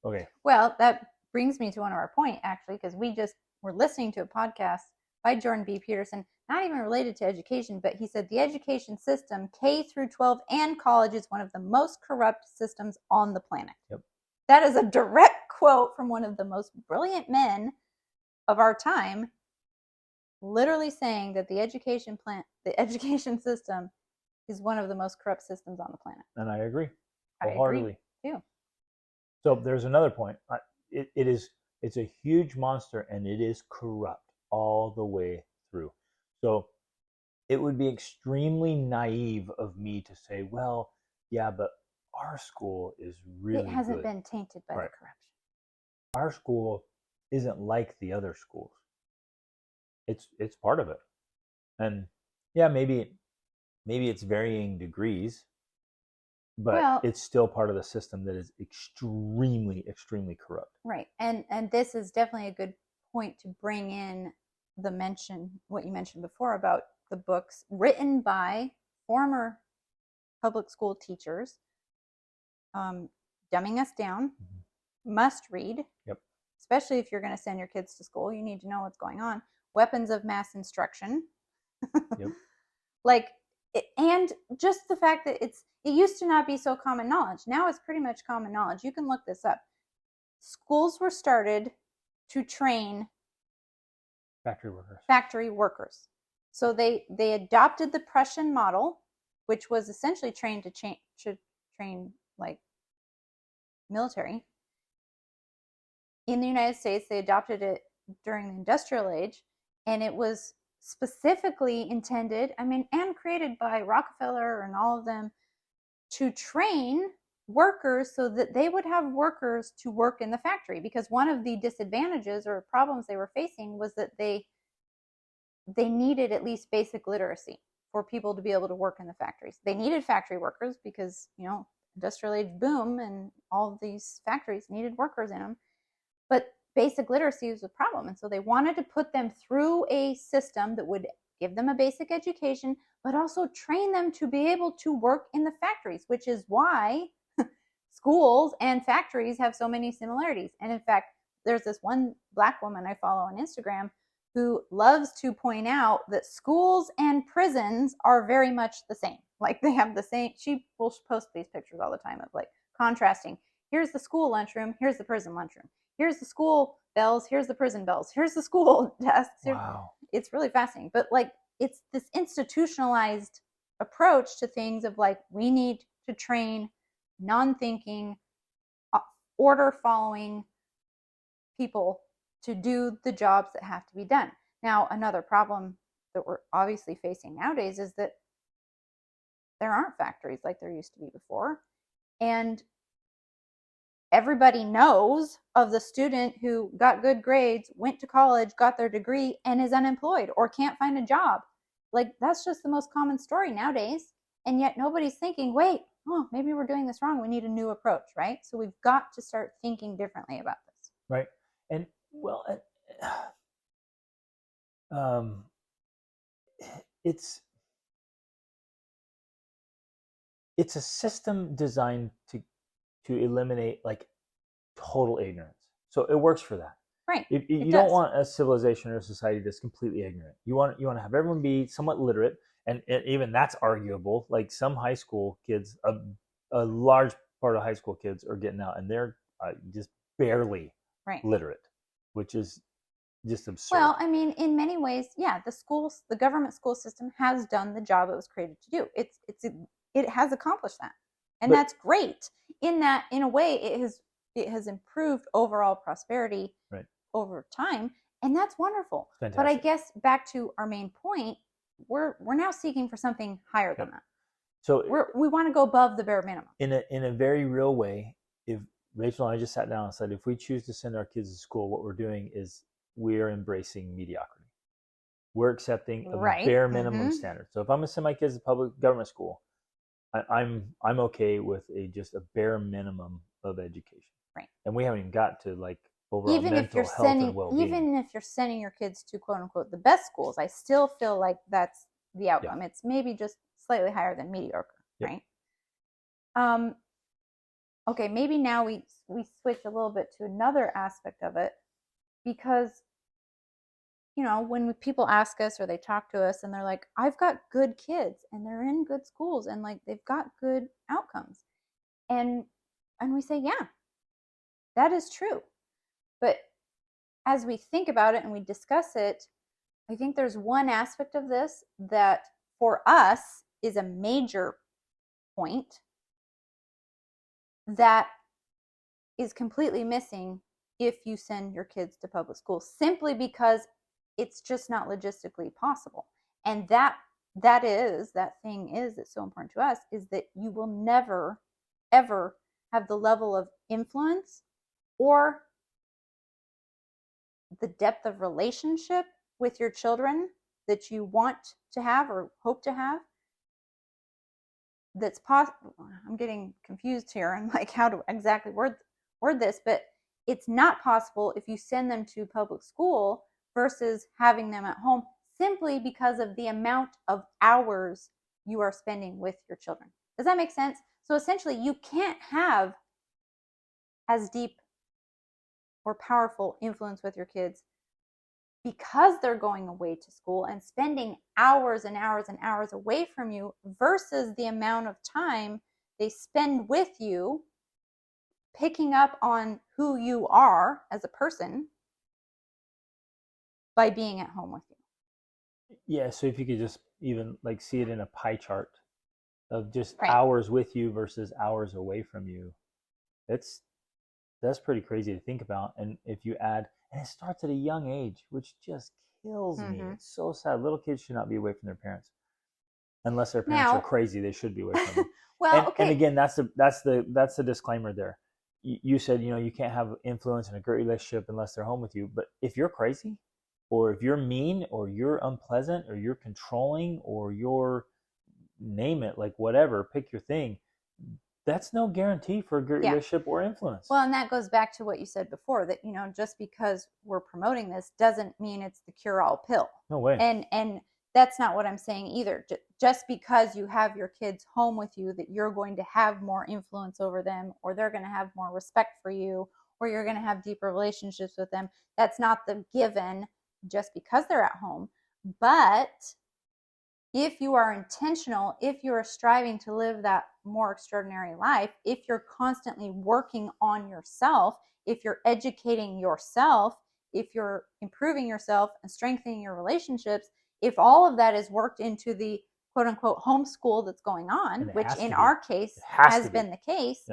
Speaker 1: okay.
Speaker 2: Well, that brings me to one of our point, actually, because we just were listening to a podcast by Jordan B. Peterson, not even related to education, but he said the education system, K through 12 and college, is one of the most corrupt systems on the planet.
Speaker 1: Yep.
Speaker 2: That is a direct quote from one of the most brilliant men of our time, literally saying that the education system is one of the most corrupt systems on the planet.
Speaker 1: And I agree
Speaker 2: wholeheartedly. I agree too.
Speaker 1: So there's another point. It's a huge monster and it is corrupt all the way through. So it would be extremely naive of me to say, well, yeah, but our school is really good.
Speaker 2: It hasn't been tainted by the corruption.
Speaker 1: Our school isn't like the other schools. It's part of it. And yeah, maybe it's varying degrees, but it's still part of the system that is extremely, extremely corrupt.
Speaker 2: Right. And this is definitely a good point to bring in what you mentioned before about the books written by former public school teachers, dumbing us down, must read.
Speaker 1: Yep.
Speaker 2: Especially if you're going to send your kids to school, you need to know what's going on. Weapons of Mass Instruction.
Speaker 1: Yep.
Speaker 2: And just the fact that it used to not be so common knowledge. Now it's pretty much common knowledge. You can look this up. Schools were started to train factory workers. So they adopted the Prussian model, which was essentially trained to train like military. In the United States, they adopted it during the industrial age, and it was specifically intended, and created by Rockefeller and all of them, to train workers so that they would have workers to work in the factory. Because one of the disadvantages or problems they were facing was that they needed at least basic literacy for people to be able to work in the factories. They needed factory workers because, industrial age boom and all of these factories needed workers in them. But basic literacy was a problem. And so they wanted to put them through a system that would give them a basic education, but also train them to be able to work in the factories, which is why schools and factories have so many similarities. And in fact, there's this one Black woman I follow on Instagram who loves to point out that schools and prisons are very much the same. Like they have the same, she will post these pictures all the time of like contrasting. Here's the school lunchroom, here's the prison lunchroom. Here's the school bells, here's the prison bells, here's the school desks.
Speaker 1: Wow.
Speaker 2: It's really fascinating. But like, it's this institutionalized approach to things of like, we need to train non-thinking, order-following people to do the jobs that have to be done. Now, another problem that we're obviously facing nowadays is that there aren't factories like there used to be before. And everybody knows of the student who got good grades, went to college, got their degree, and is unemployed or can't find a job. Like, that's just the most common story nowadays. And yet nobody's thinking, wait, oh, maybe we're doing this wrong. We need a new approach, right? So we've got to start thinking differently about this.
Speaker 1: Right. And well, um, it's a system designed to eliminate like total ignorance. So it works for that.
Speaker 2: Right.
Speaker 1: You don't want a civilization or a society that's completely ignorant. You want to have everyone be somewhat literate, and even that's arguable. Like some high school kids, a large part of high school kids are getting out, and they're just barely literate, which is just absurd.
Speaker 2: Well, I mean, in many ways, yeah, the government school system has done the job it was created to do. It has accomplished that, and that's great. In a way, it has improved overall prosperity over time, and that's wonderful.
Speaker 1: Fantastic.
Speaker 2: But I guess back to our main point, we're now seeking for something higher than that.
Speaker 1: So
Speaker 2: we want to go above the bare minimum.
Speaker 1: In a very real way, if Rachel and I just sat down and said, if we choose to send our kids to school, what we're doing is we're embracing mediocrity. We're accepting a bare minimum standard. So if I'm going to send my kids to public government school, I'm okay with just a bare minimum of education.
Speaker 2: Right.
Speaker 1: And we haven't even got to like overall mental health and well-being.
Speaker 2: Even if you're sending your kids to quote unquote the best schools, I still feel like that's the outcome. It's maybe just slightly higher than mediocre, right? Okay, maybe now we switch a little bit to another aspect of it, because when people ask us or they talk to us and they're like, I've got good kids and they're in good schools and like they've got good outcomes, and we say, yeah, that is true. But as we think about it and we discuss it, I think there's one aspect of this that for us is a major point that is completely missing if you send your kids to public school, simply because it's just not logistically possible. And that thing is that's so important to us is that you will never, ever have the level of influence or the depth of relationship with your children that you want to have or hope to have. That's possible. I'm getting confused here. I'm like, how to exactly word this, but it's not possible if you send them to public school versus having them at home, simply because of the amount of hours you are spending with your children. Does that make sense? So essentially, you can't have as deep or powerful influence with your kids because they're going away to school and spending hours and hours and hours away from you versus the amount of time they spend with you, picking up on who you are as a person by being at home with you.
Speaker 1: Yeah, so if you could just even like see it in a pie chart of just hours with you versus hours away from you, that's pretty crazy to think about. And if you add, and it starts at a young age, which just kills me. It's so sad. Little kids should not be away from their parents unless their parents are crazy. They should be away from them. And again, that's the disclaimer there. You said you can't have influence and a great relationship unless they're home with you. But if you're crazy, or if you're mean, or you're unpleasant, or you're controlling, or you're name it, like whatever, pick your thing. That's no guarantee for a great relationship or influence.
Speaker 2: Well, and that goes back to what you said before, that just because we're promoting this doesn't mean it's the cure-all pill.
Speaker 1: No way.
Speaker 2: And that's not what I'm saying either. Just because you have your kids home with you, that you're going to have more influence over them, or they're going to have more respect for you, or you're going to have deeper relationships with them. That's not the given just because they're at home. But if you are intentional, if you are striving to live that more extraordinary life, if you're constantly working on yourself, if you're educating yourself, if you're improving yourself and strengthening your relationships, if all of that is worked into the quote unquote homeschool that's going on, which in our case has been the case,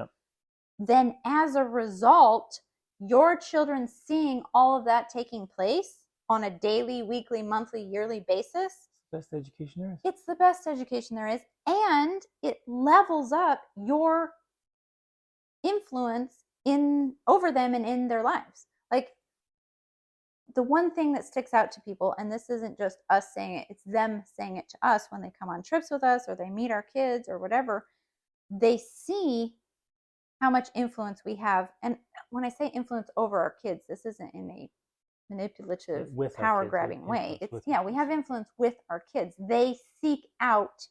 Speaker 2: then as a result, your children seeing all of that taking place on a daily, weekly, monthly, yearly basis,
Speaker 1: best education there is.
Speaker 2: It's the best education there is, and it levels up your influence over them and in their lives. Like, the one thing that sticks out to people, and this isn't just us saying it, it's them saying it to us when they come on trips with us or they meet our kids or whatever, they see how much influence we have. And when I say influence over our kids, this isn't in a manipulative,
Speaker 1: with our
Speaker 2: power
Speaker 1: kids,
Speaker 2: grabbing way.
Speaker 1: influence
Speaker 2: It's,
Speaker 1: with
Speaker 2: yeah,
Speaker 1: our
Speaker 2: we
Speaker 1: kids.
Speaker 2: have influence with our kids. They seek out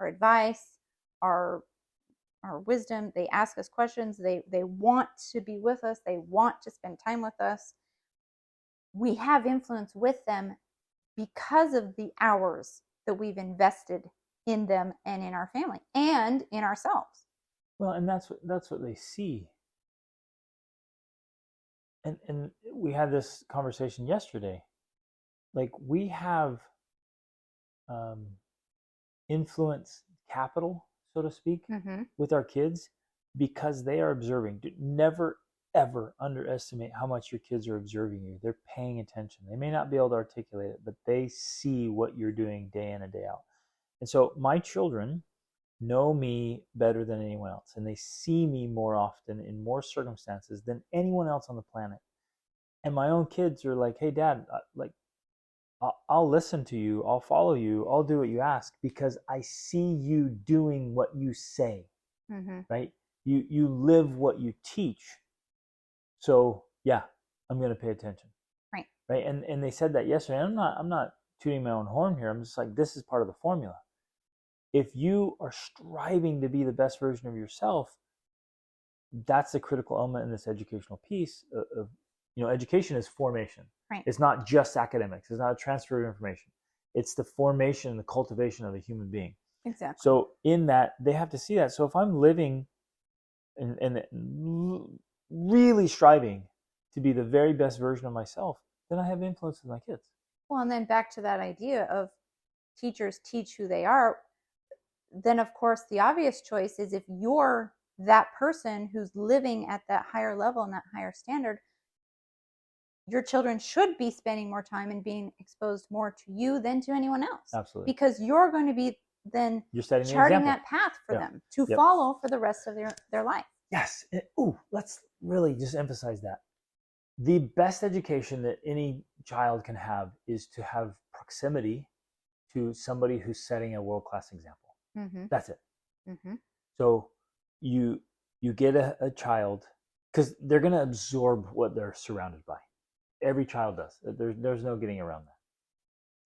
Speaker 2: our advice, our wisdom. They ask us questions. They want to be with us. They want to spend time with us. We have influence with them because of the hours that we've invested in them and in our family and in ourselves.
Speaker 1: Well, and that's what they see. And we had this conversation yesterday. Like, we have um, influence capital, so to speak, with our kids because they are observing. Never ever underestimate how much your kids are observing you. They're paying attention. They may not be able to articulate it, but they see what you're doing day in and day out. And so my children know me better than anyone else, and they see me more often in more circumstances than anyone else on the planet. And my own kids are like, "Hey, Dad, like, I'll listen to you. I'll follow you. I'll do what you ask because I see you doing what you say." Right? You live what you teach. So yeah, I'm going to pay attention.
Speaker 2: Right.
Speaker 1: Right. And they said that yesterday. I'm not tooting my own horn here. I'm just like, this is part of the formula. If you are striving to be the best version of yourself, that's a critical element in this educational piece of education is formation.
Speaker 2: Right.
Speaker 1: It's not just academics. It's not a transfer of information. It's the formation and the cultivation of a human being.
Speaker 2: Exactly.
Speaker 1: So in that, they have to see that. So if I'm living and really striving to be the very best version of myself, then I have influence with my kids.
Speaker 2: Well, and then back to that idea of teachers teach who they are, then of course the obvious choice is if you're that person who's living at that higher level and that higher standard, your children should be spending more time and being exposed more to you than to anyone else.
Speaker 1: Absolutely.
Speaker 2: Because you're going to be then
Speaker 1: you're setting
Speaker 2: charting that path for them to follow for the rest of their life.
Speaker 1: Yes. Let's really just emphasize that. The best education that any child can have is to have proximity to somebody who's setting a world-class example. That's it. So you get a child, because they're going to absorb what they're surrounded by. Every child does. There's no getting around that.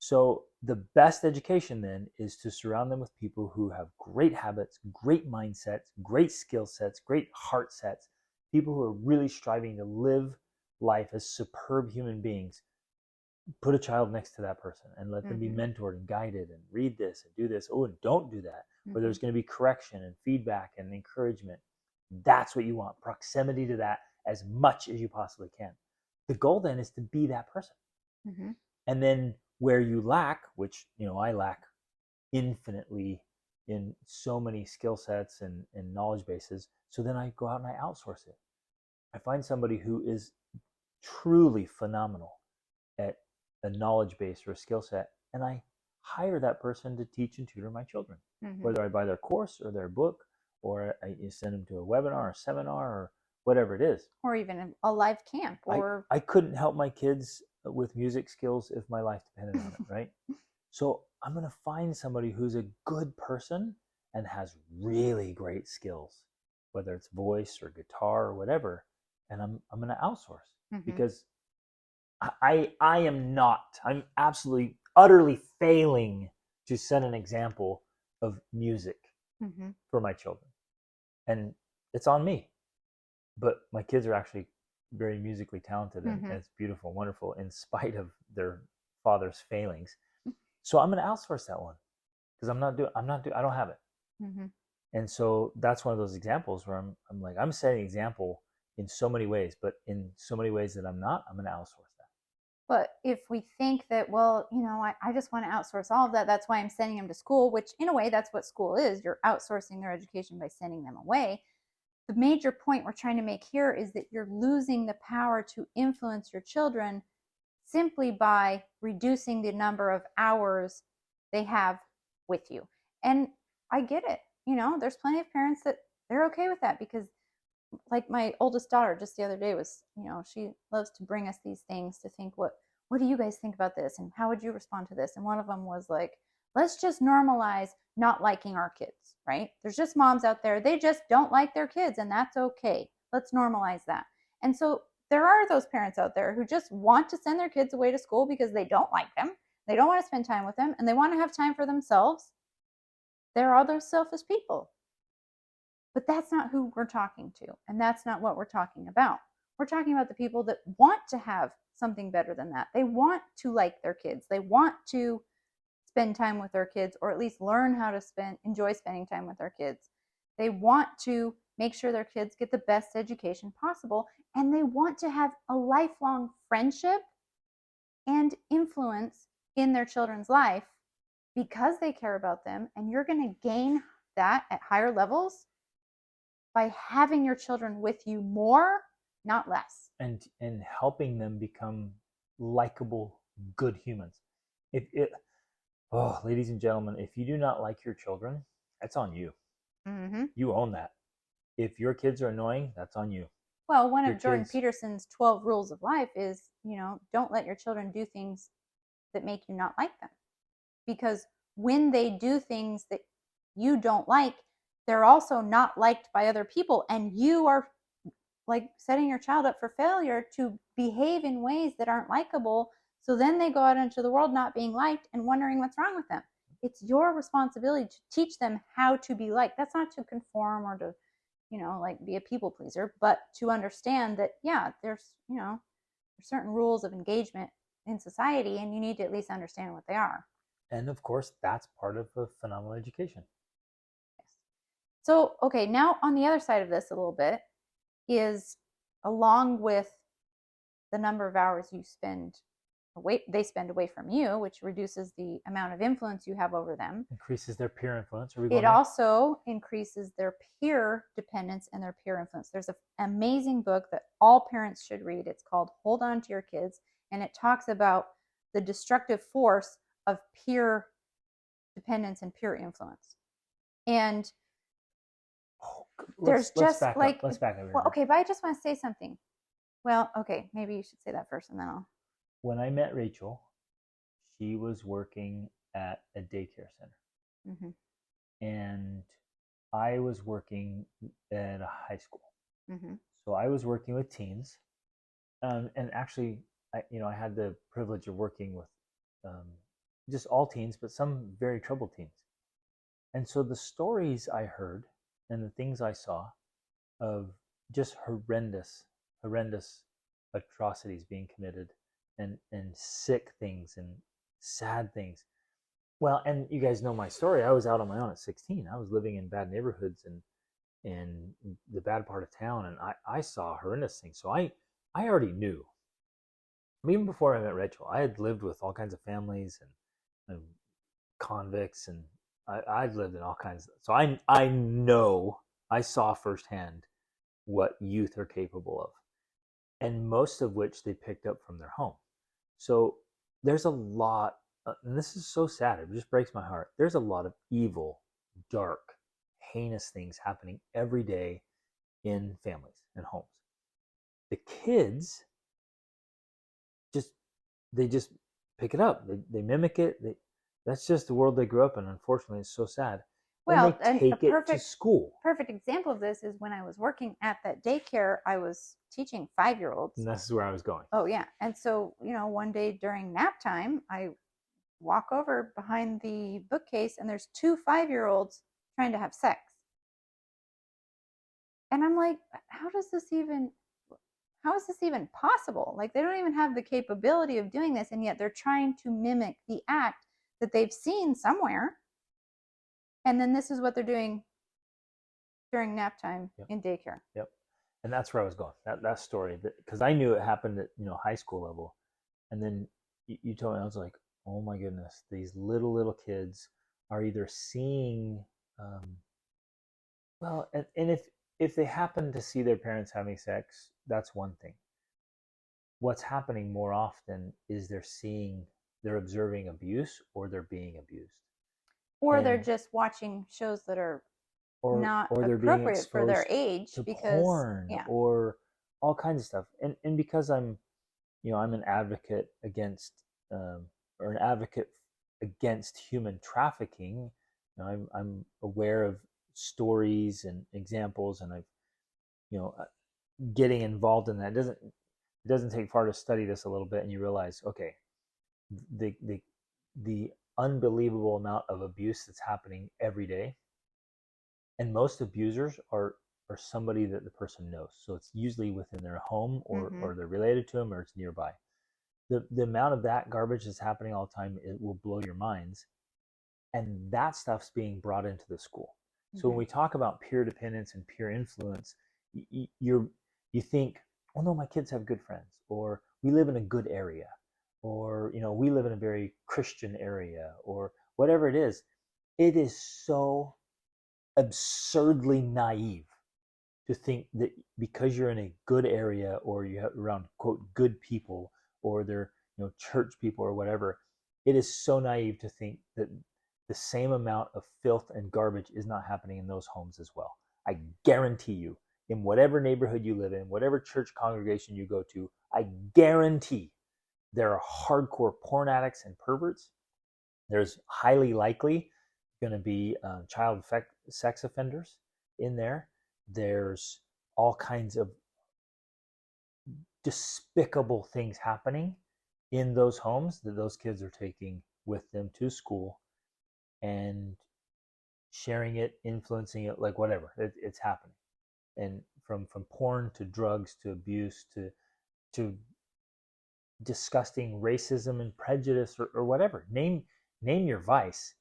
Speaker 1: So the best education then is to surround them with people who have great habits, great mindsets, great skill sets, great heart sets, people who are really striving to live life as superb human beings. Put a child next to that person and let them be mentored and guided and read this and do this. Oh, and don't do that. Where there's going to be correction and feedback and encouragement. That's what you want. Proximity to that as much as you possibly can. The goal then is to be that person. And then where you lack, which I lack infinitely in so many skill sets and knowledge bases, so then I go out and I outsource it. I find somebody who is truly phenomenal at a knowledge base or a skill set, and I hire that person to teach and tutor my children. Whether I buy their course or their book, or I send them to a webinar or seminar or whatever it is.
Speaker 2: Or even a live camp. Or
Speaker 1: I couldn't help my kids with music skills if my life depended on it, right? So I'm going to find somebody who's a good person and has really great skills, whether it's voice or guitar or whatever, and I'm going to outsource because I'm absolutely, utterly failing to set an example of music for my children. And it's on me. But my kids are actually very musically talented and it's beautiful, wonderful, in spite of their father's failings. So I'm going to outsource that one because I don't have it. And so that's one of those examples where I'm setting an example in so many ways, but in so many ways that I'm going to outsource that.
Speaker 2: But if we think that, well, I just want to outsource all of that, that's why I'm sending them to school, which in a way, that's what school is. You're outsourcing their education by sending them away. The major point we're trying to make here is that you're losing the power to influence your children simply by reducing the number of hours they have with you. And I get it. There's plenty of parents that they're okay with that because, like my oldest daughter just the other day was, she loves to bring us these things to think, what do you guys think about this? And how would you respond to this? And one of them was like, let's just normalize not liking our kids, right? There's just moms out there, they just don't like their kids, and that's okay. Let's normalize that. And so there are those parents out there who just want to send their kids away to school because they don't like them, they don't want to spend time with them, and they want to have time for themselves. There are those selfish people. But that's not who we're talking to, and that's not what we're talking about. We're talking about the people that want to have something better than that. They want to like their kids. They want to spend time with their kids, or at least learn how to enjoy spending time with their kids. They want to make sure their kids get the best education possible, and they want to have a lifelong friendship and influence in their children's life because they care about them. And you're going to gain that at higher levels by having your children with you more, not less.
Speaker 1: And helping them become likable, good humans. Ladies and gentlemen, if you do not like your children, that's on you.
Speaker 2: Mm-hmm.
Speaker 1: You own that. If your kids are annoying, that's on you.
Speaker 2: Well, one of Jordan Peterson's 12 rules of life is, don't let your children do things that make you not like them. Because when they do things that you don't like, they're also not liked by other people. And you are like setting your child up for failure to behave in ways that aren't likable. So then they go out into the world not being liked and wondering what's wrong with them. It's your responsibility to teach them how to be liked. That's not to conform or to, be a people pleaser, but to understand that, there's certain rules of engagement in society, and you need to at least understand what they are.
Speaker 1: And of course, that's part of a phenomenal education.
Speaker 2: Yes. So, okay, now on the other side of this a little bit is, along with the number of hours they spend away from you, which reduces the amount of influence you have over them.
Speaker 1: Increases their peer influence.
Speaker 2: It also increases their peer dependence and their peer influence. There's an amazing book that all parents should read. It's called Hold On to Your Kids, and it talks about the destructive force of peer dependence and peer influence. And
Speaker 1: let's back up.
Speaker 2: Well, okay, but I just want to say something. Well, okay, maybe you should say that first, and then I'll.
Speaker 1: When I met Rachel, she was working at a daycare center.
Speaker 2: Mm-hmm.
Speaker 1: And I was working at a high school.
Speaker 2: Mm-hmm.
Speaker 1: So I was working with teens. And actually, I had the privilege of working with just all teens, but some very troubled teens. And so the stories I heard and the things I saw of just horrendous atrocities being committed, and sick things and sad things. Well, and you guys know my story. I was out on my own at 16. I was living in bad neighborhoods and in the bad part of town, and I saw horrendous things. So I already knew. Even before I met Rachel, I had lived with all kinds of families and convicts, and I'd lived in all kinds of. So I know, I saw firsthand what youth are capable of, and most of which they picked up from their home. So there's a lot, and this is so sad, it just breaks my heart. There's a lot of evil, dark, heinous things happening every day in families and homes. The kids they just pick it up. They mimic it. That's just the world they grew up in. Unfortunately, it's so sad.
Speaker 2: Well,
Speaker 1: and they take it to school.
Speaker 2: Perfect example of this is when I was working at that daycare, I was teaching 5-year-olds.
Speaker 1: And this is where I was going.
Speaker 2: Oh, yeah. And so, one day during nap time, I walk over behind the bookcase and there's 2 5-year-olds trying to have sex. And I'm like, how is this even possible? Like, they don't even have the capability of doing this, and yet they're trying to mimic the act that they've seen somewhere. And then this is what they're doing during nap time in daycare.
Speaker 1: Yep. And that's where I was going. That story, because I knew it happened at high school level, and then you told me, I was like, oh my goodness, these little kids are either seeing, and if they happen to see their parents having sex, that's one thing. What's happening more often is they're observing abuse, or they're being abused.
Speaker 2: Or they're just watching shows that are not appropriate for their age, because
Speaker 1: porn, or all kinds of stuff. And because I'm an advocate against, or an advocate against human trafficking. I'm aware of stories and examples, and I've, getting involved in that. It doesn't take far to study this a little bit, and you realize, okay, the unbelievable amount of abuse that's happening every day, and most abusers are somebody that the person knows. So it's usually within their home, or they're related to them, or it's nearby. The amount of that garbage that's happening all the time, it will blow your minds. And that stuff's being brought into the school. So when we talk about peer dependence and peer influence, you think, oh no, my kids have good friends, or we live in a good area, or we live in a very Christian area, or whatever it is. It is so absurdly naive to think that because you're in a good area, or you're around quote good people, or they're church people or whatever, it is so naive to think that the same amount of filth and garbage is not happening in those homes as well. I guarantee you, in whatever neighborhood you live in, whatever church congregation you go to, I guarantee there are hardcore porn addicts and perverts. There's highly likely going to be child sex offenders in there. There's all kinds of despicable things happening in those homes that those kids are taking with them to school and sharing it, influencing it, like whatever. It's happening. And from porn to drugs to abuse to disgusting racism and prejudice, or whatever. Name your vice.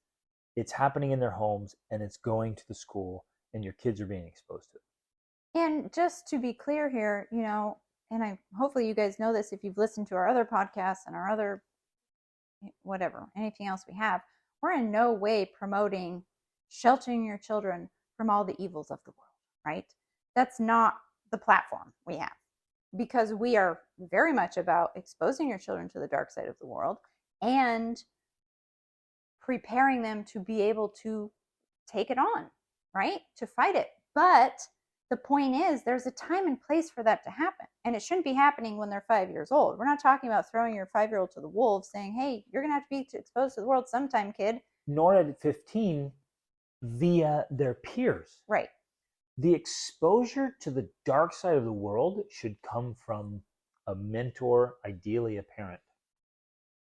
Speaker 1: It's happening in their homes, and it's going to the school, and your kids are being exposed to it.
Speaker 2: And just to be clear here, and hopefully you guys know this if you've listened to our other podcasts and our other whatever, anything else we have, we're in no way promoting sheltering your children from all the evils of the world, right? That's not the platform we have, because we are very much about exposing your children to the dark side of the world and preparing them to be able to take it on, right? To fight it. But the point is, there's a time and place for that to happen. And it shouldn't be happening when they're 5 years old. We're not talking about throwing your 5-year-old to the wolves saying, hey, you're going to have to be exposed to the world sometime, kid.
Speaker 1: Nor at 15 via their peers.
Speaker 2: Right.
Speaker 1: The exposure to the dark side of the world should come from a mentor, ideally a parent.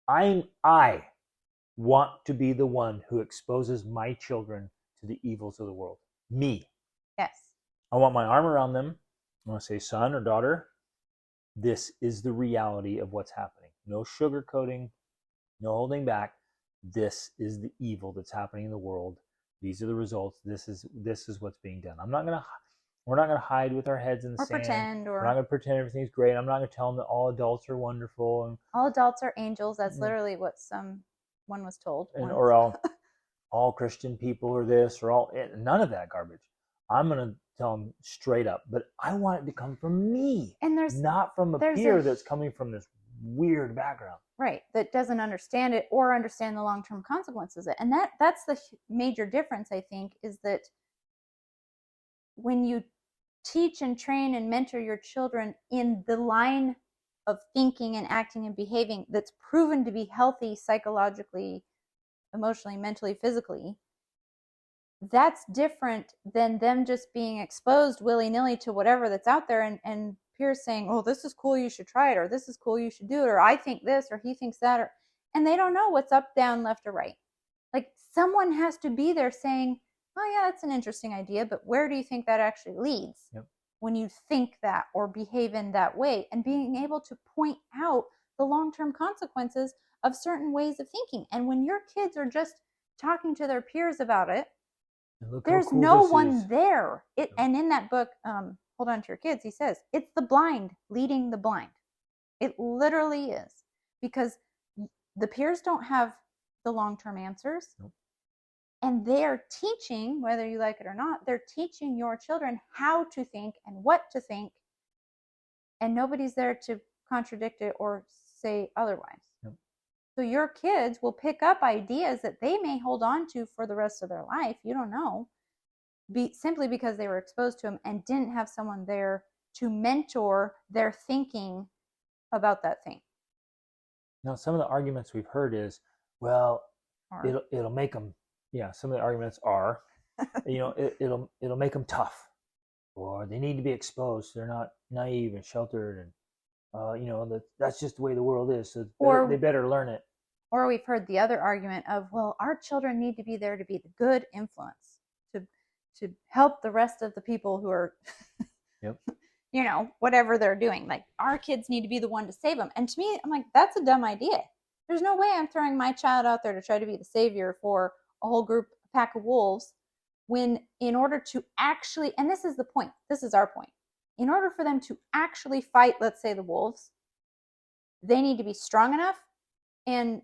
Speaker 1: I want to be the one who exposes my children to the evils of the world. Me.
Speaker 2: Yes.
Speaker 1: I want my arm around them. I want to say, son or daughter, this is the reality of what's happening. No sugarcoating, no holding back. This is the evil that's happening in the world. These are the results. This is what's being done. We're not gonna hide with our heads in the sand. We're not gonna pretend everything's great. I'm not gonna tell them that all adults are wonderful and
Speaker 2: all adults are angels. That's literally what someone was told.
Speaker 1: Or all Christian people are this, or all, none of that garbage. I'm gonna tell them straight up, but I want it to come from me, and not from a peer that's coming from this weird background.
Speaker 2: Right, that doesn't understand it or understand the long-term consequences of it. And that's the major difference, I think, is that when you teach and train and mentor your children in the line of thinking and acting and behaving that's proven to be healthy psychologically, emotionally, mentally, physically, that's different than them just being exposed willy-nilly to whatever that's out there and peers saying, oh, this is cool, you should try it, or this is cool, you should do it, or I think this, or he thinks that, and they don't know what's up, down, left, or right. Like, someone has to be there saying, oh yeah, that's an interesting idea, but where do you think that actually leads?
Speaker 1: Yep.
Speaker 2: When you think that or behave in that way, and being able to point out the long-term consequences of certain ways of thinking. And when your kids are just talking to their peers about it, there's cool no one there. And in that book, Hold On to Your Kids, he says, it's the blind leading the blind. It literally is. Because the peers don't have the long-term answers.
Speaker 1: Nope.
Speaker 2: And they're teaching, whether you like it or not, they're teaching your children how to think and what to think. And nobody's there to contradict it or say otherwise.
Speaker 1: Yep.
Speaker 2: So your kids will pick up ideas that they may hold on to for the rest of their life. You don't know. Simply because they were exposed to them and didn't have someone there to mentor their thinking about that thing.
Speaker 1: Now, some of the arguments we've heard is, well,
Speaker 2: Or
Speaker 1: it'll make them. Yeah, some of the arguments are, it'll make them tough, or they need to be exposed. They're not naive and sheltered, and that's just the way the world is. So they
Speaker 2: or
Speaker 1: better learn it.
Speaker 2: or we've heard the other argument of, well, our children need to be there to be the good influence, to help the rest of the people who are
Speaker 1: Yep.
Speaker 2: Whatever they're doing. Like, our kids need to be the one to save them. And to me, I'm like, that's a dumb idea. There's no way I'm throwing my child out there to try to be the savior for a whole pack of wolves, when in order to actually, and this is the point, this is our point, in order for them to actually fight, let's say, the wolves, they need to be strong enough and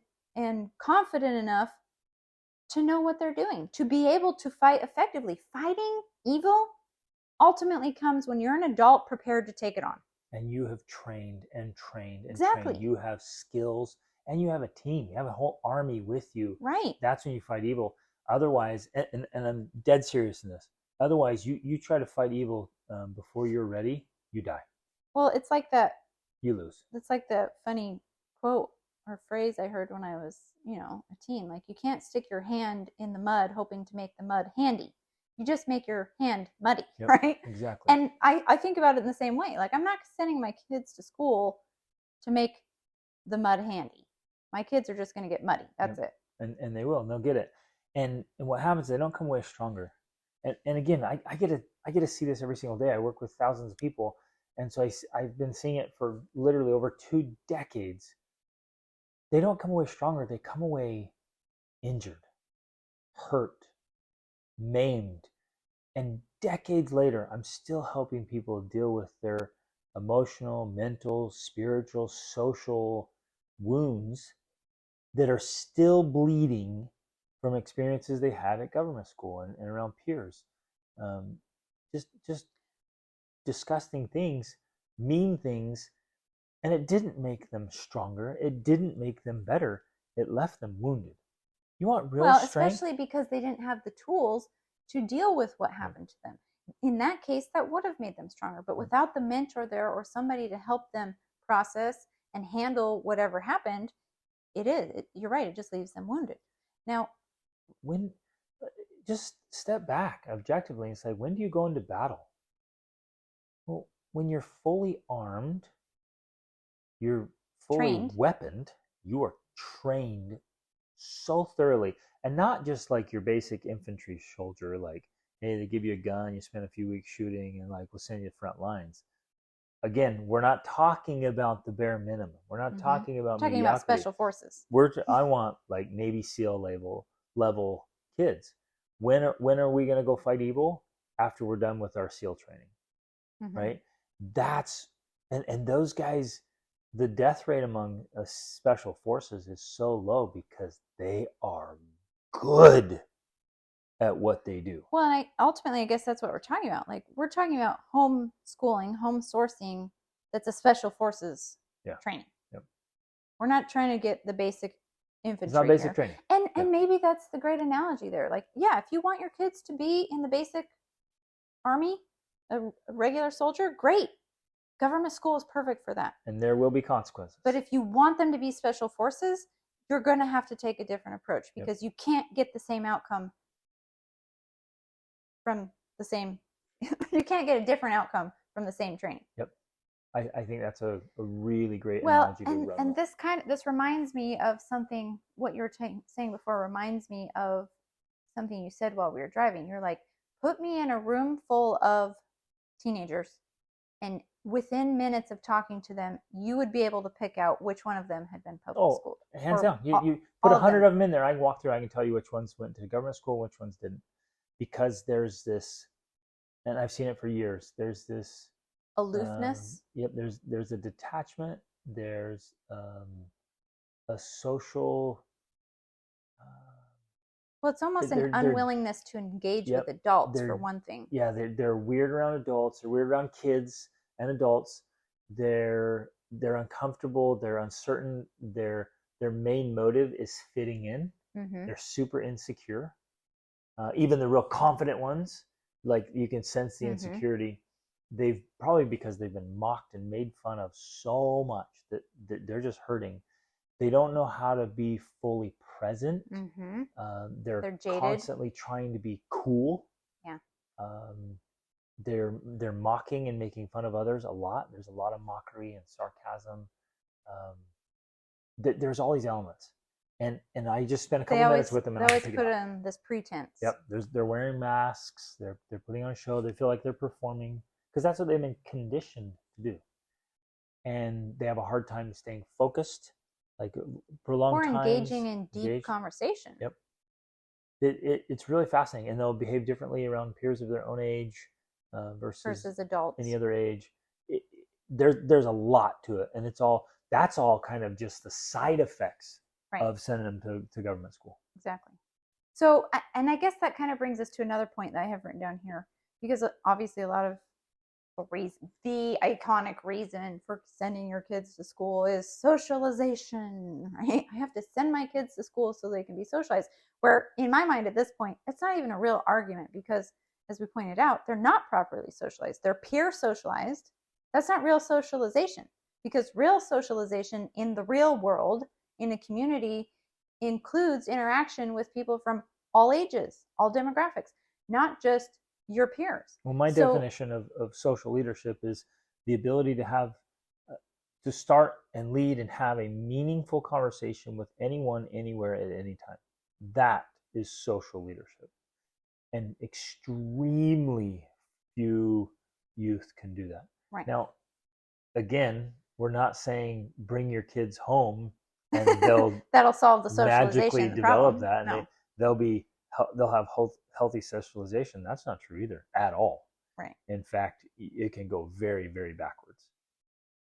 Speaker 2: confident enough to know what they're doing, to be able to fight effectively. Fighting evil ultimately comes when you're an adult prepared to take it on.
Speaker 1: And you have trained and trained and
Speaker 2: exactly.
Speaker 1: trained. You have skills, and you have a team. You have a whole army with you.
Speaker 2: Right.
Speaker 1: That's when you fight evil. Otherwise, and I'm dead serious in this. Otherwise, you try to fight evil before you're ready, you die.
Speaker 2: Well, it's like that.
Speaker 1: You lose.
Speaker 2: It's like that funny quote or phrase I heard when I was, a teen. Like, you can't stick your hand in the mud hoping to make the mud handy. You just make your hand muddy,
Speaker 1: Yep,
Speaker 2: right?
Speaker 1: Exactly.
Speaker 2: And I think about it in the same way. Like, I'm not sending my kids to school to make the mud handy. My kids are just going to get muddy. That's
Speaker 1: Yep.
Speaker 2: it.
Speaker 1: And they will, and they'll get it. And what happens, they don't come away stronger. And again, I get to see this every single day. I work with thousands of people, and so I've been seeing it for literally over 2 decades. They don't come away stronger. They come away injured, hurt, maimed. And decades later, I'm still helping people deal with their emotional, mental, spiritual, social wounds that are still bleeding from experiences they had at government school and around peers. Just disgusting things, mean things, and it didn't make them stronger. It didn't make them better. It left them wounded. You want real strength?
Speaker 2: Especially because they didn't have the tools to deal with what happened to them. In that case, that would have made them stronger. But without the mentor there or somebody to help them process and handle whatever happened, you're right, it just leaves them wounded. Now,
Speaker 1: just step back objectively and say, when do you go into battle? Well, when you're fully armed, you're fully weaponed, you are trained so thoroughly, and not just like your basic infantry soldier, like, hey, they give you a gun, you spend a few weeks shooting, and like, we'll send you to front lines. Again, we're not talking about the bare minimum. We're not talking about
Speaker 2: special forces.
Speaker 1: I want like Navy SEAL level kids. When are we going to go fight evil? After we're done with our SEAL training, right? That's and those guys, the death rate among special forces is so low because they are good at what they do.
Speaker 2: Well, ultimately, I guess that's what we're talking about. Like, we're talking about homeschooling, home sourcing. That's a special forces training.
Speaker 1: Yep.
Speaker 2: We're not trying to get the basic infantry.
Speaker 1: It's not basic training.
Speaker 2: And maybe that's the great analogy there. Like, yeah, if you want your kids to be in the basic army, a regular soldier, great. Government school is perfect for that.
Speaker 1: And there will be consequences.
Speaker 2: But if you want them to be special forces, you're going to have to take a different approach, because you can't get the same outcome from the same you can't get a different outcome from the same training.
Speaker 1: Yep. I think that's a really great analogy to run.
Speaker 2: And this reminds me of something. What you were saying before reminds me of something you said while we were driving. You're like, put me in a room full of teenagers, and within minutes of talking to them, you would be able to pick out which one of them had been public school.
Speaker 1: Hands down. You put 100 of them in there, I can walk through, I can tell you which ones went to government school, which ones didn't. Because there's this, and I've seen it for years, there's this
Speaker 2: aloofness.
Speaker 1: There's a detachment, there's a social
Speaker 2: well, it's almost an unwillingness to engage with adults, for one thing.
Speaker 1: Yeah, they're weird around adults, they're weird around kids and adults. They're uncomfortable, they're uncertain, their main motive is fitting in. They're super insecure. Even the real confident ones, like, you can sense the insecurity. They've probably, because they've been mocked and made fun of so much that they're just hurting. They don't know how to be fully present.
Speaker 2: Mm-hmm.
Speaker 1: They're
Speaker 2: They're jaded.
Speaker 1: constantly trying to be cool.
Speaker 2: Yeah.
Speaker 1: They're mocking and making fun of others a lot. There's a lot of mockery and sarcasm. There's all these elements, and I just spent a couple minutes with them, and
Speaker 2: they
Speaker 1: I
Speaker 2: always put in this pretense.
Speaker 1: Yep, they're wearing masks. They're putting on a show. They feel like they're performing because that's what they've been conditioned to do, and they have a hard time staying focused, like prolonged
Speaker 2: or
Speaker 1: times,
Speaker 2: engaging in deep conversation.
Speaker 1: Yep, it's really fascinating, and they'll behave differently around peers of their own age versus
Speaker 2: adults,
Speaker 1: any other age. There's a lot to it, and that's all kind of just the side effects of sending them to government school.
Speaker 2: Exactly. So, and I guess that kind of brings us to another point that I have written down here, because obviously a lot of the iconic reason for sending your kids to school is socialization, right? I have to send my kids to school so they can be socialized. Where in my mind at this point, it's not even a real argument, because as we pointed out, they're not properly socialized. They're peer socialized. That's not real socialization, because real socialization in the real world, in a community, includes interaction with people from all ages, all demographics, not just your peers.
Speaker 1: Well, my definition of social leadership is the ability to have to start and lead and have a meaningful conversation with anyone, anywhere, at any time. That is social leadership, and extremely few youth can do that.
Speaker 2: Right.
Speaker 1: Now, again, we're not saying bring your kids home and they'll
Speaker 2: that'll solve the socialization
Speaker 1: magically develop
Speaker 2: problem.
Speaker 1: that, and they'll have healthy socialization. That's not true either, at all.
Speaker 2: Right.
Speaker 1: In fact, it can go very, very backwards.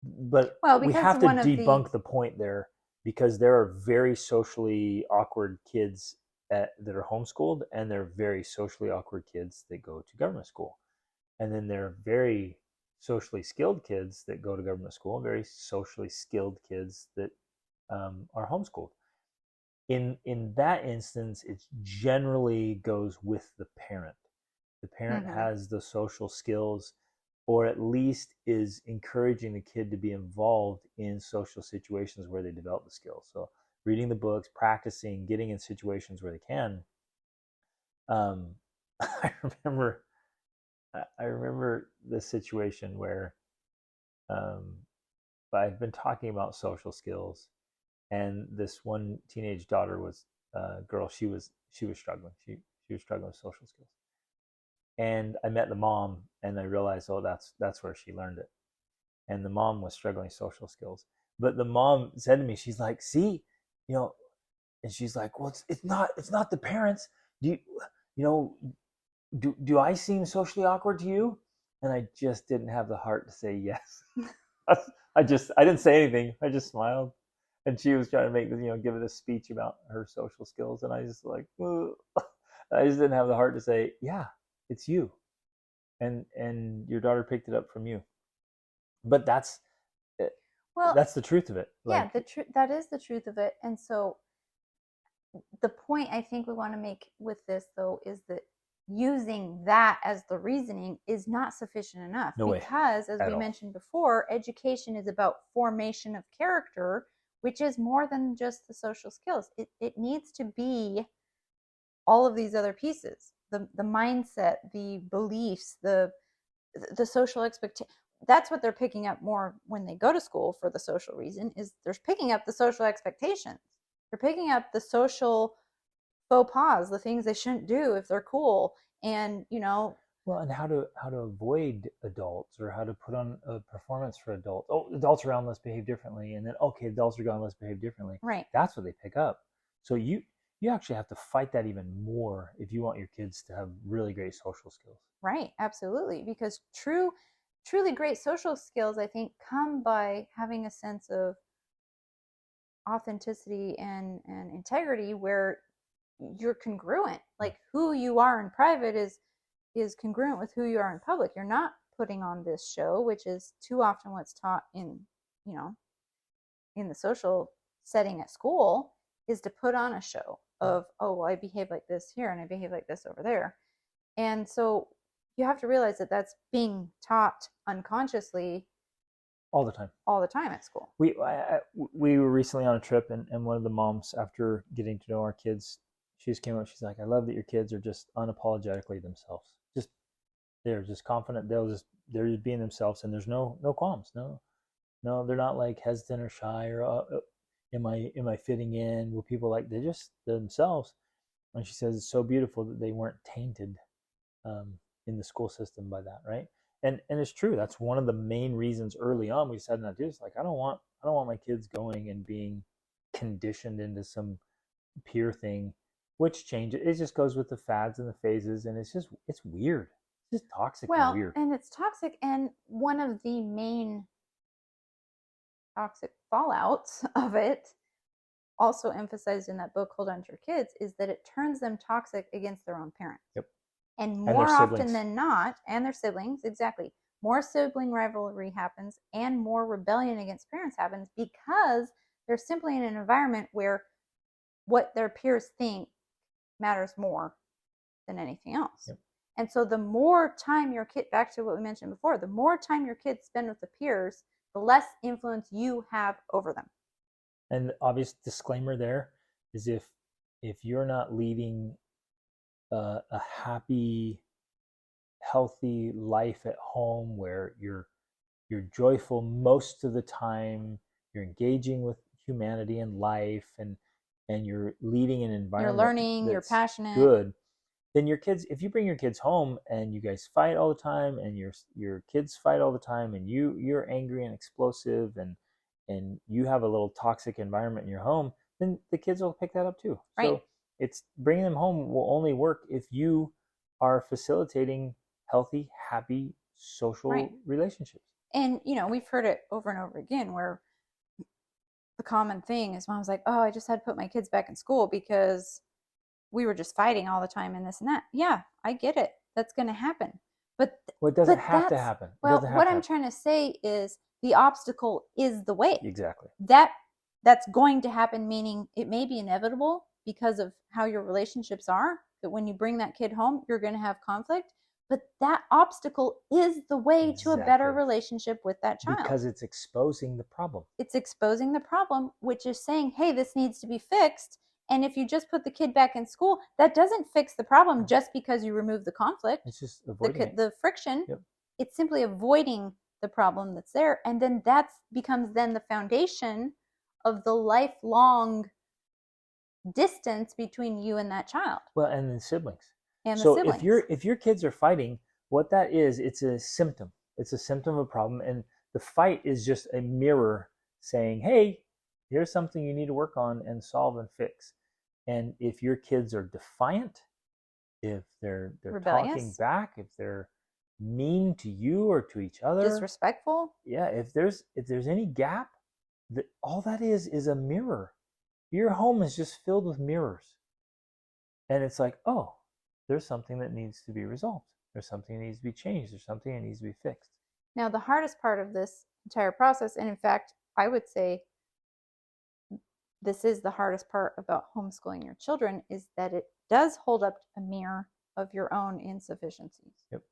Speaker 1: But we have to debunk the point there, because there are very socially awkward kids that are homeschooled, and there are very socially awkward kids that go to government school. And then there are very socially skilled kids that go to government school, and very socially skilled kids that are homeschooled. In that instance, it generally goes with the parent. The parent has the social skills, or at least is encouraging the kid to be involved in social situations where they develop the skills. So reading the books, practicing, getting in situations where they can. I remember the situation where I've been talking about social skills, and this one teenage daughter was girl. She was struggling. She was struggling with social skills, and I met the mom, and I realized, oh, that's where she learned it. And the mom was struggling social skills, but the mom said to me, she's like, see, and she's like, well, it's not the parents. Do I seem socially awkward to you? And I just didn't have the heart to say yes. I didn't say anything. I just smiled. And she was trying to give it a speech about her social skills. And I just I just didn't have the heart to say, yeah, it's you. And your daughter picked it up from you. But that's the truth of it.
Speaker 2: That is the truth of it. And so the point I think we want to make with this, though, is that using that as the reasoning is not sufficient enough. Because, as we mentioned before, education is about formation of character, which is more than just the social skills. It needs to be all of these other pieces: the mindset, the beliefs, the social expectation. That's what they're picking up more when they go to school for the social reason. Is they're picking up the social expectations. They're picking up the social faux pas, the things they shouldn't do if they're cool, and
Speaker 1: well, and how to avoid adults, or how to put on a performance for adults. Oh, adults around, let's behave differently, and then adults are gone, let's behave differently.
Speaker 2: Right.
Speaker 1: That's what they pick up. So you actually have to fight that even more if you want your kids to have really great social skills.
Speaker 2: Right, absolutely, because truly great social skills, I think, come by having a sense of authenticity and integrity, where you're congruent. Like, who you are in private is congruent with who you are in public. You're not putting on this show, which is too often what's taught in the social setting at school, is to put on a show of, oh, well, I behave like this here and I behave like this over there. And so you have to realize that that's being taught unconsciously
Speaker 1: all the time.
Speaker 2: all the time at school.
Speaker 1: We were recently on a trip, and one of the moms, after getting to know our kids, she just came up. She's like, "I love that your kids are just unapologetically themselves. Just they're just confident. They're just being themselves, and there's no qualms. No, they're not like hesitant or shy or am I fitting in? Will people like they're themselves." And she says it's so beautiful that they weren't tainted um, in the school system by that, right? And it's true. That's one of the main reasons early on we decided not to do this. Like I don't want my kids going and being conditioned into some peer thing, which changes. It just goes with the fads and the phases, and it's weird. It's just toxic and weird.
Speaker 2: And it's toxic, and one of the main toxic fallouts of it, also emphasized in that book, Hold On to Your Kids, is that it turns them toxic against their own parents.
Speaker 1: Yep.
Speaker 2: And more often than not, and their siblings, exactly, more sibling rivalry happens and more rebellion against parents happens because they're simply in an environment where what their peers think matters more than anything else.
Speaker 1: Yep.
Speaker 2: And so the more time your kid, back to what we mentioned before, the more time your kids spend with the peers, the less influence you have over them.
Speaker 1: And the obvious disclaimer there is if you're not leading a happy, healthy life at home where you're joyful most of the time, you're engaging with humanity and life, and you're leading an environment,
Speaker 2: you're learning, you're passionate,
Speaker 1: good, then your kids, if you bring your kids home and you guys fight all the time and your kids fight all the time and you're angry and explosive and you have a little toxic environment in your home, then the kids will pick that up too.
Speaker 2: Right.
Speaker 1: So it's bringing them home will only work if you are facilitating healthy, happy, social relationships.
Speaker 2: And, we've heard it over and over again where the common thing is mom's like, oh, I just had to put my kids back in school because we were just fighting all the time and this and that. Yeah, I get it. That's going to happen. But
Speaker 1: it doesn't have to happen.
Speaker 2: Well, what I'm trying to say is the obstacle is the way.
Speaker 1: Exactly.
Speaker 2: That's going to happen, meaning it may be inevitable because of how your relationships are, that when you bring that kid home, you're going to have conflict. But that obstacle is the way to a better relationship with that child.
Speaker 1: Because it's exposing the problem.
Speaker 2: It's exposing the problem, which is saying, hey, this needs to be fixed. And if you just put the kid back in school, that doesn't fix the problem just because you remove the conflict.
Speaker 1: It's just avoiding
Speaker 2: the friction.
Speaker 1: Yep.
Speaker 2: It's simply avoiding the problem that's there. And then that becomes then the foundation of the lifelong distance between you and that child.
Speaker 1: Well, and then siblings.
Speaker 2: And
Speaker 1: so
Speaker 2: the siblings.
Speaker 1: if your kids are fighting, what that is, it's a symptom. It's a symptom of a problem. And the fight is just a mirror saying, hey, here's something you need to work on and solve and fix. And if your kids are defiant, if they're talking back, if they're mean to you or to each other,
Speaker 2: disrespectful,
Speaker 1: if there's any gap, all that is a mirror. Your home is just filled with mirrors. And it's like, oh, there's something that needs to be resolved. There's something that needs to be changed. There's something that needs to be fixed.
Speaker 2: Now, the hardest part of this entire process, and in fact, I would say this is the hardest part about homeschooling your children, is that it does hold up a mirror of your own insufficiencies.
Speaker 1: Yep.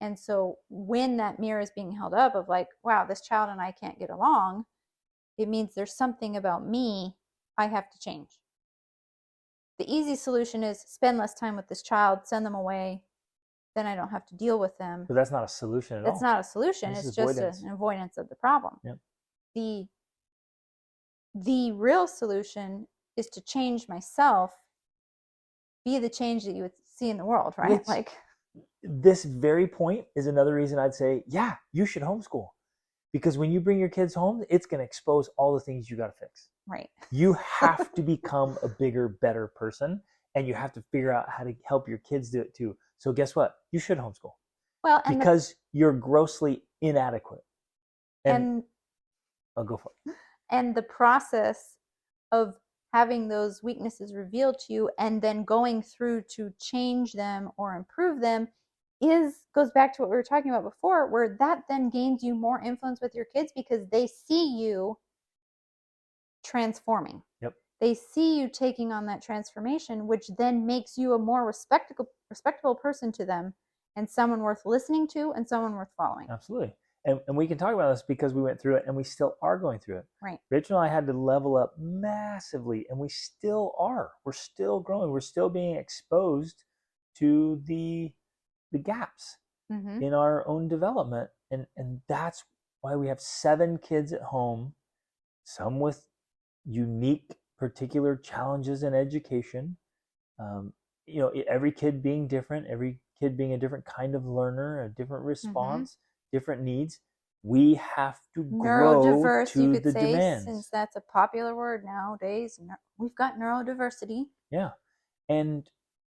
Speaker 2: And so when that mirror is being held up of like, wow, this child and I can't get along, it means there's something about me I have to change. The easy solution is spend less time with this child, send them away, then I don't have to deal with them.
Speaker 1: But that's not a solution at all.
Speaker 2: That's not a solution. It's just an avoidance of the problem.
Speaker 1: Yep.
Speaker 2: The real solution is to change myself, be the change that you would see in the world, right?
Speaker 1: This very point is another reason I'd say, yeah, you should homeschool. Because when you bring your kids home, it's going to expose all the things you got to fix.
Speaker 2: Right.
Speaker 1: You have to become a bigger, better person, and you have to figure out how to help your kids do it too. So guess what? You should homeschool.
Speaker 2: Well,
Speaker 1: because you're grossly inadequate. And I'll go for it.
Speaker 2: And the process of having those weaknesses revealed to you and then going through to change them or improve them goes back to what we were talking about before, where that then gains you more influence with your kids because they see you transforming.
Speaker 1: Yep.
Speaker 2: They see you taking on that transformation, which then makes you a more respectable person to them and someone worth listening to and someone worth following.
Speaker 1: Absolutely. And we can talk about this because we went through it and we still are going through it.
Speaker 2: Right.
Speaker 1: Rachel and I had to level up massively, and we still are. We're still growing. We're still being exposed to the gaps in our own development. And that's why we have 7 kids at home, some with unique particular challenges in education. Every kid being different, every kid being a different kind of learner, a different response, different needs. We have to grow
Speaker 2: Neurodiverse,
Speaker 1: to
Speaker 2: you could
Speaker 1: the
Speaker 2: say,
Speaker 1: demands.
Speaker 2: since that's a popular word nowadays. We've got neurodiversity.
Speaker 1: Yeah. And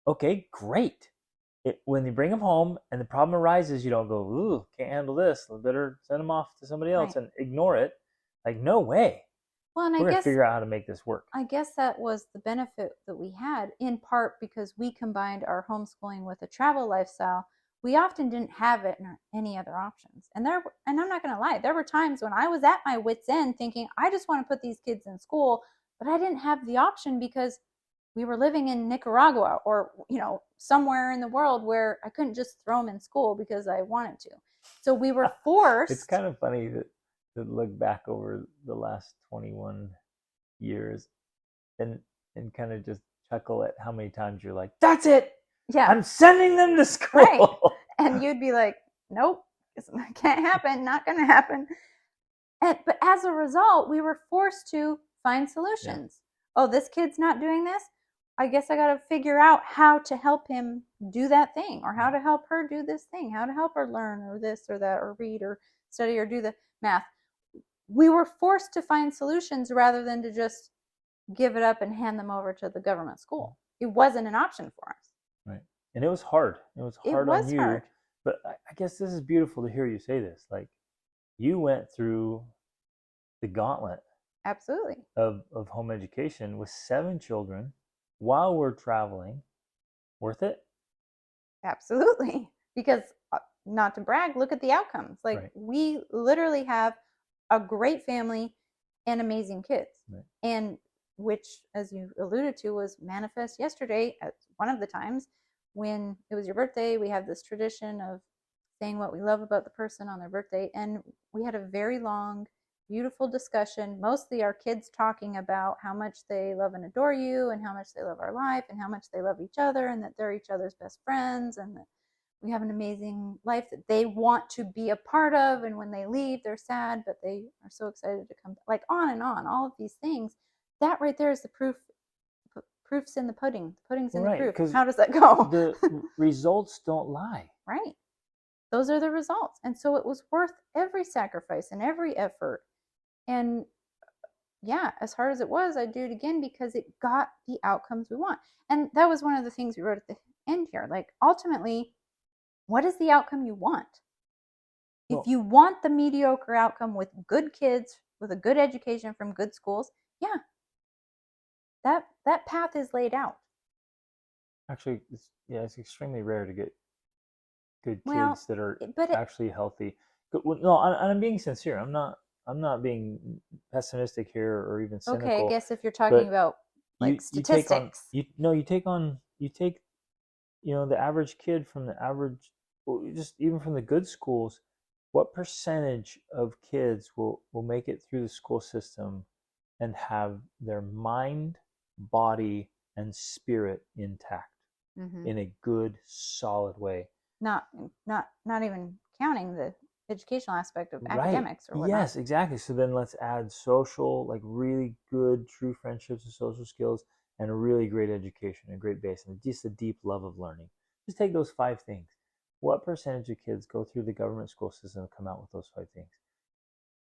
Speaker 1: okay, great. When you bring them home and the problem arises, you don't go, ooh, can't handle this. I better send them off to somebody else and ignore it. Like, no way.
Speaker 2: Well, and
Speaker 1: We're going to figure out how to make this work.
Speaker 2: I guess that was the benefit that we had, in part because we combined our homeschooling with a travel lifestyle. We often didn't have it in any other options. And I'm not going to lie, there were times when I was at my wit's end thinking, I just want to put these kids in school, but I didn't have the option because we were living in Nicaragua or, somewhere in the world where I couldn't just throw them in school because I wanted to. So we were forced.
Speaker 1: It's kind of funny to look back over the last 21 years and kind of just chuckle at how many times you're like, that's it.
Speaker 2: Yeah.
Speaker 1: I'm sending them to school.
Speaker 2: Right. And you'd be like, nope, it can't happen. Not going to happen. But as a result, we were forced to find solutions. Yeah. Oh, this kid's not doing this. I guess I got to figure out how to help him do that thing, or how to help her do this thing, how to help her learn, or this or that, or read or study or do the math. We were forced to find solutions rather than to just give it up and hand them over to the government school. It wasn't an option for us.
Speaker 1: Right. And it was hard. It was hard on you.
Speaker 2: Hard.
Speaker 1: But I guess this is beautiful to hear you say this. Like, you went through the gauntlet.
Speaker 2: Absolutely.
Speaker 1: Of home education with 7 children while we're traveling. Worth it?
Speaker 2: Absolutely. Because, not to brag, look at the outcomes. Like, we literally have a great family and amazing kids. Right. And which, as you alluded to, was manifest yesterday at one of the times when it was your birthday. We have this tradition of saying what we love about the person on their birthday. And we had a very long, beautiful discussion, mostly our kids talking about how much they love and adore you, and how much they love our life, and how much they love each other, and that they're each other's best friends, and that we have an amazing life that they want to be a part of, and when they leave, they're sad, but they are so excited to come back. Like, on and on, all of these things. That right there is the proof. Proof's in the pudding. The pudding's in the proof. How does that go?
Speaker 1: The results don't lie.
Speaker 2: Right. Those are the results. And so it was worth every sacrifice and every effort. And yeah, as hard as it was, I'd do it again because it got the outcomes we want. And that was one of the things we wrote at the end here. Like, ultimately, what is the outcome you want? Well, if you want the mediocre outcome with good kids, with a good education from good schools, yeah, that path is laid out.
Speaker 1: Actually, it's extremely rare to get good kids that are actually healthy. No, I'm being sincere. I'm not being pessimistic here or even cynical.
Speaker 2: Okay, I guess if you're talking about statistics.
Speaker 1: You take the average kid from the average, just even from the good schools, what percentage of kids will make it through the school system and have their mind, body, and spirit intact in a good, solid way?
Speaker 2: Not even counting the educational aspect of academics or whatnot.
Speaker 1: Yes, exactly. So then let's add social, like really good, true friendships and social skills, and a really great education, a great base, and just a deep love of learning. Just take those 5 things. What percentage of kids go through the government school system and come out with those 5 things?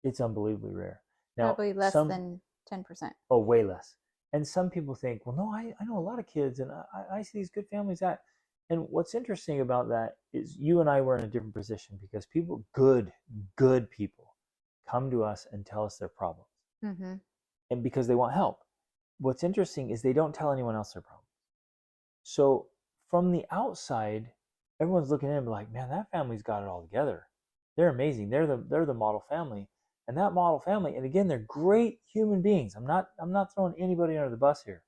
Speaker 1: It's unbelievably rare. Now,
Speaker 2: probably less than 10%.
Speaker 1: Oh, way less. And some people think, well, no, I know a lot of kids, and I see these good families that. And what's interesting about that is you and I were in a different position because people, good people, come to us and tell us their problems. And because they want help. What's interesting is they don't tell anyone else their problems. So from the outside, everyone's looking in and be like, man, that family's got it all together. They're amazing. They're the model family. And that model family, and again, they're great human beings. I'm not throwing anybody under the bus here.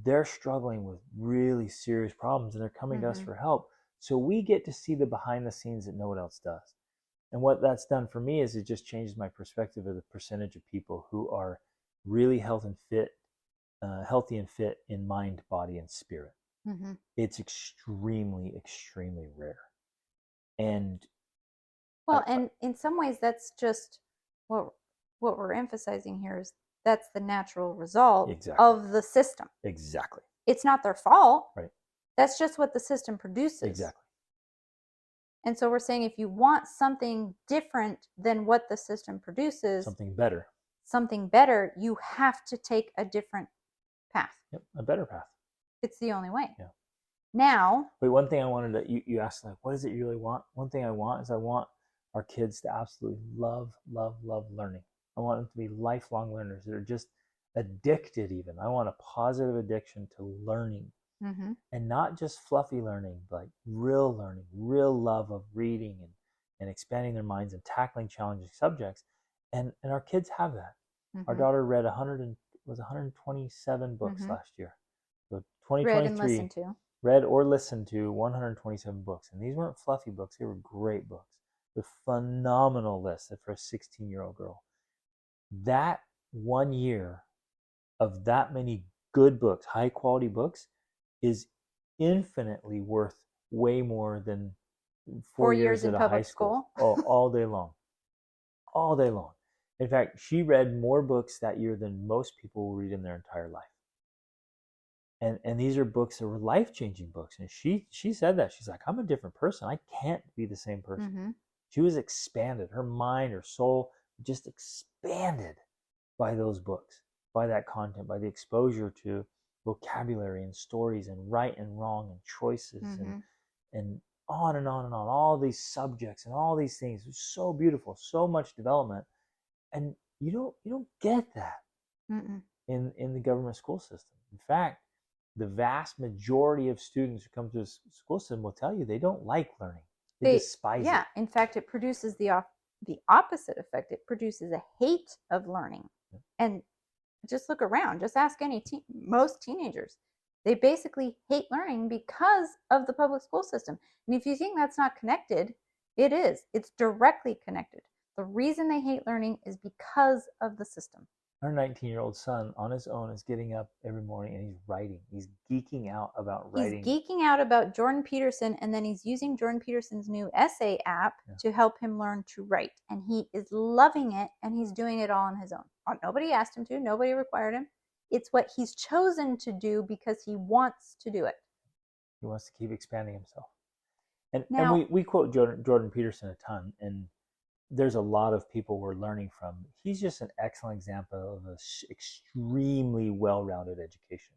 Speaker 1: They're struggling with really serious problems, and they're coming to us for help. So we get to see the behind the scenes that no one else does. And what that's done for me is it just changes my perspective of the percentage of people who are really healthy and fit in mind, body, and spirit.
Speaker 2: Mm-hmm.
Speaker 1: It's extremely, extremely rare. And
Speaker 2: Well, and in some ways, that's just what we're emphasizing here is that's the natural result
Speaker 1: exactly.
Speaker 2: of the system.
Speaker 1: Exactly.
Speaker 2: It's not their fault.
Speaker 1: Right.
Speaker 2: That's just what the system produces.
Speaker 1: Exactly.
Speaker 2: And so we're saying if you want something different than what the system produces,
Speaker 1: something better,
Speaker 2: you have to take a different path.
Speaker 1: Yep, a better path.
Speaker 2: It's the only way.
Speaker 1: Yeah.
Speaker 2: Now,
Speaker 1: wait, one thing I wanted to, you asked, like, what is it you really want? One thing I want is I want our kids to absolutely love learning. I want them to be lifelong learners that are just addicted even. I want a positive addiction to learning.
Speaker 2: mm-hmm.
Speaker 1: And not just fluffy learning, but like real learning, real love of reading and expanding their minds and tackling challenging subjects. And our kids have that. Mm-hmm. Our daughter read 127 books
Speaker 2: mm-hmm.
Speaker 1: last year. So 2023 read or listened to 127 books. And these weren't fluffy books, they were great books. The phenomenal list for a 16-year-old girl. That 1 year of that many good books, high quality books, is infinitely worth way more than 4 years at a high school. Oh, all day long. All day long. In fact, she read more books that year than most people will read in their entire life. And these are books that were life-changing books. And she said that. She's like, I'm a different person. I can't be the same person. Mm-hmm. She was expanded. Her mind, her soul just expanded by those books, by that content, by the exposure to vocabulary and stories and right and wrong and choices mm-hmm. and on and on and on, all these subjects and all these things. It was so beautiful, so much development. And you don't get that in the government school system. In fact, the vast majority of students who come to the school system will tell you they don't like learning. They despise it.
Speaker 2: Yeah, in fact, it produces the opposite effect. It produces a hate of learning. Yeah. And just look around. Just ask most teenagers. They basically hate learning because of the public school system. And if you think that's not connected, it is. It's directly connected. The reason they hate learning is because of the system.
Speaker 1: Our 19-year-old son on his own is getting up every morning and he's writing. He's geeking out about writing.
Speaker 2: He's geeking out about Jordan Peterson, and then he's using Jordan Peterson's new essay app to help him learn to write. And he is loving it, and he's doing it all on his own. Nobody asked him to. Nobody required him. It's what he's chosen to do because he wants to do it.
Speaker 1: He wants to keep expanding himself. And we quote Jordan Peterson a ton, and there's a lot of people we're learning from. He's just an excellent example of an extremely well-rounded education.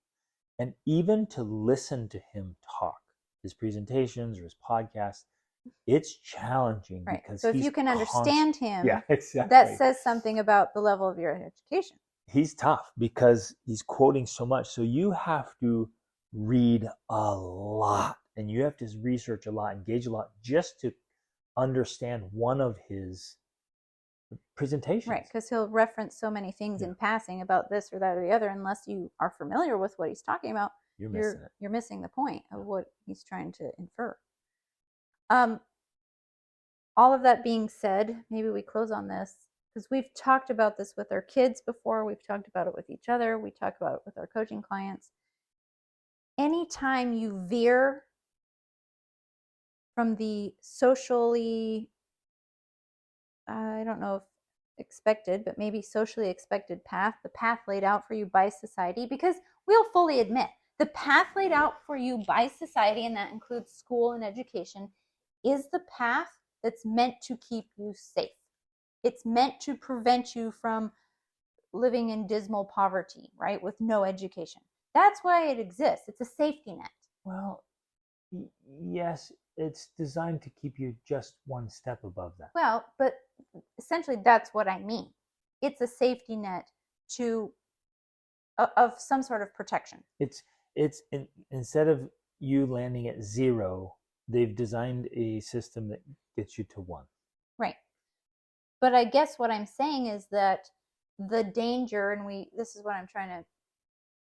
Speaker 1: And even to listen to him talk, his presentations or his podcasts, it's challenging.
Speaker 2: Right.
Speaker 1: Because
Speaker 2: so if you can understand him,
Speaker 1: yeah, exactly.
Speaker 2: That says something about the level of your education.
Speaker 1: He's tough because he's quoting so much. So you have to read a lot and you have to research a lot, engage a lot just to understand one of his presentations.
Speaker 2: Right, because he'll reference so many things in passing about this or that or the other. Unless you are familiar with what he's talking about, you're missing the point of what he's trying to infer. All of that being said, maybe we close on this because we've talked about this with our kids before. We've talked about it with each other. We talk about it with our coaching clients. Anytime you veer from the socially, I don't know if expected, but maybe socially expected path, the path laid out for you by society, because we'll fully admit the path laid out for you by society, and that includes school and education, is the path that's meant to keep you safe. It's meant to prevent you from living in dismal poverty, right, with no education. That's why it exists. It's a safety net.
Speaker 1: Well, yes, it's designed to keep you just one step above that.
Speaker 2: Well, but essentially that's what I mean. It's a safety net of some sort of protection.
Speaker 1: It's instead of you landing at 0, they've designed a system that gets you to 1.
Speaker 2: Right. But I guess what I'm saying is that the danger, and this is what I'm trying to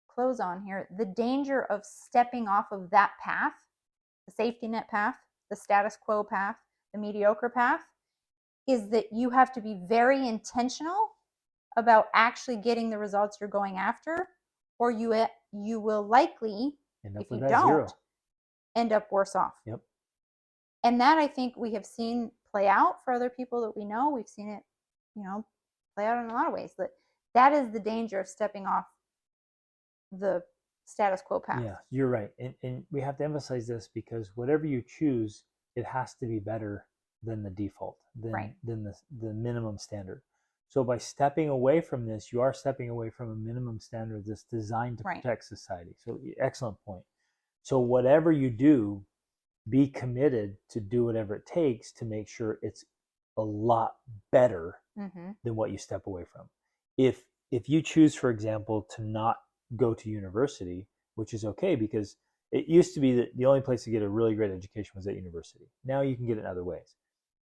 Speaker 2: close on here, the danger of stepping off of that path, the safety net path, the status quo path, the mediocre path, is that you have to be very intentional about actually getting the results you're going after, or you will likely, if you don't,
Speaker 1: zero.
Speaker 2: end up worse off.
Speaker 1: Yep.
Speaker 2: And that, I think, we have seen play out for other people that we know. We've seen it, play out in a lot of ways. That is the danger of stepping off the status quo path.
Speaker 1: Yeah, you're right. And we have to emphasize this because whatever you choose, it has to be better than the default, than the minimum standard. So by stepping away from this, you are stepping away from a minimum standard that's designed to protect society. So excellent point. So whatever you do, be committed to do whatever it takes to make sure it's a lot better than what you step away from. If you choose, for example, to not go to university, which is okay because it used to be that the only place to get a really great education was at university. Now you can get it in other ways.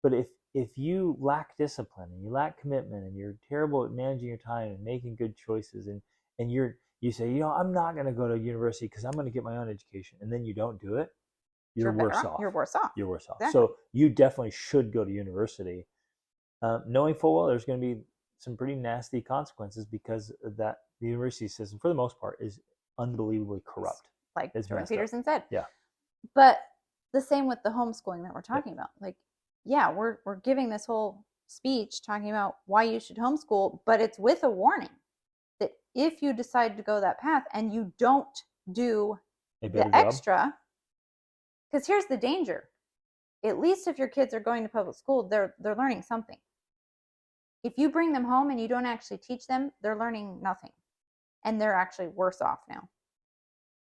Speaker 1: But if you lack discipline and you lack commitment and you're terrible at managing your time and making good choices and you say, I'm not going to go to university because I'm going to get my own education, and then you don't do it, you're worse off.
Speaker 2: You're worse off.
Speaker 1: You're worse off.
Speaker 2: Exactly.
Speaker 1: So you definitely should go to university, knowing full well there's going to be some pretty nasty consequences because that the university system, for the most part, is unbelievably corrupt.
Speaker 2: Like Jordan Peterson said.
Speaker 1: Yeah.
Speaker 2: But the same with the homeschooling that we're talking about. Like, yeah, we're giving this whole speech talking about why you should homeschool, but it's with a warning that if you decide to go that path and you don't do the extra, because here's the danger. At least if your kids are going to public school, they're learning something. If you bring them home and you don't actually teach them, they're learning nothing. And they're actually worse off now.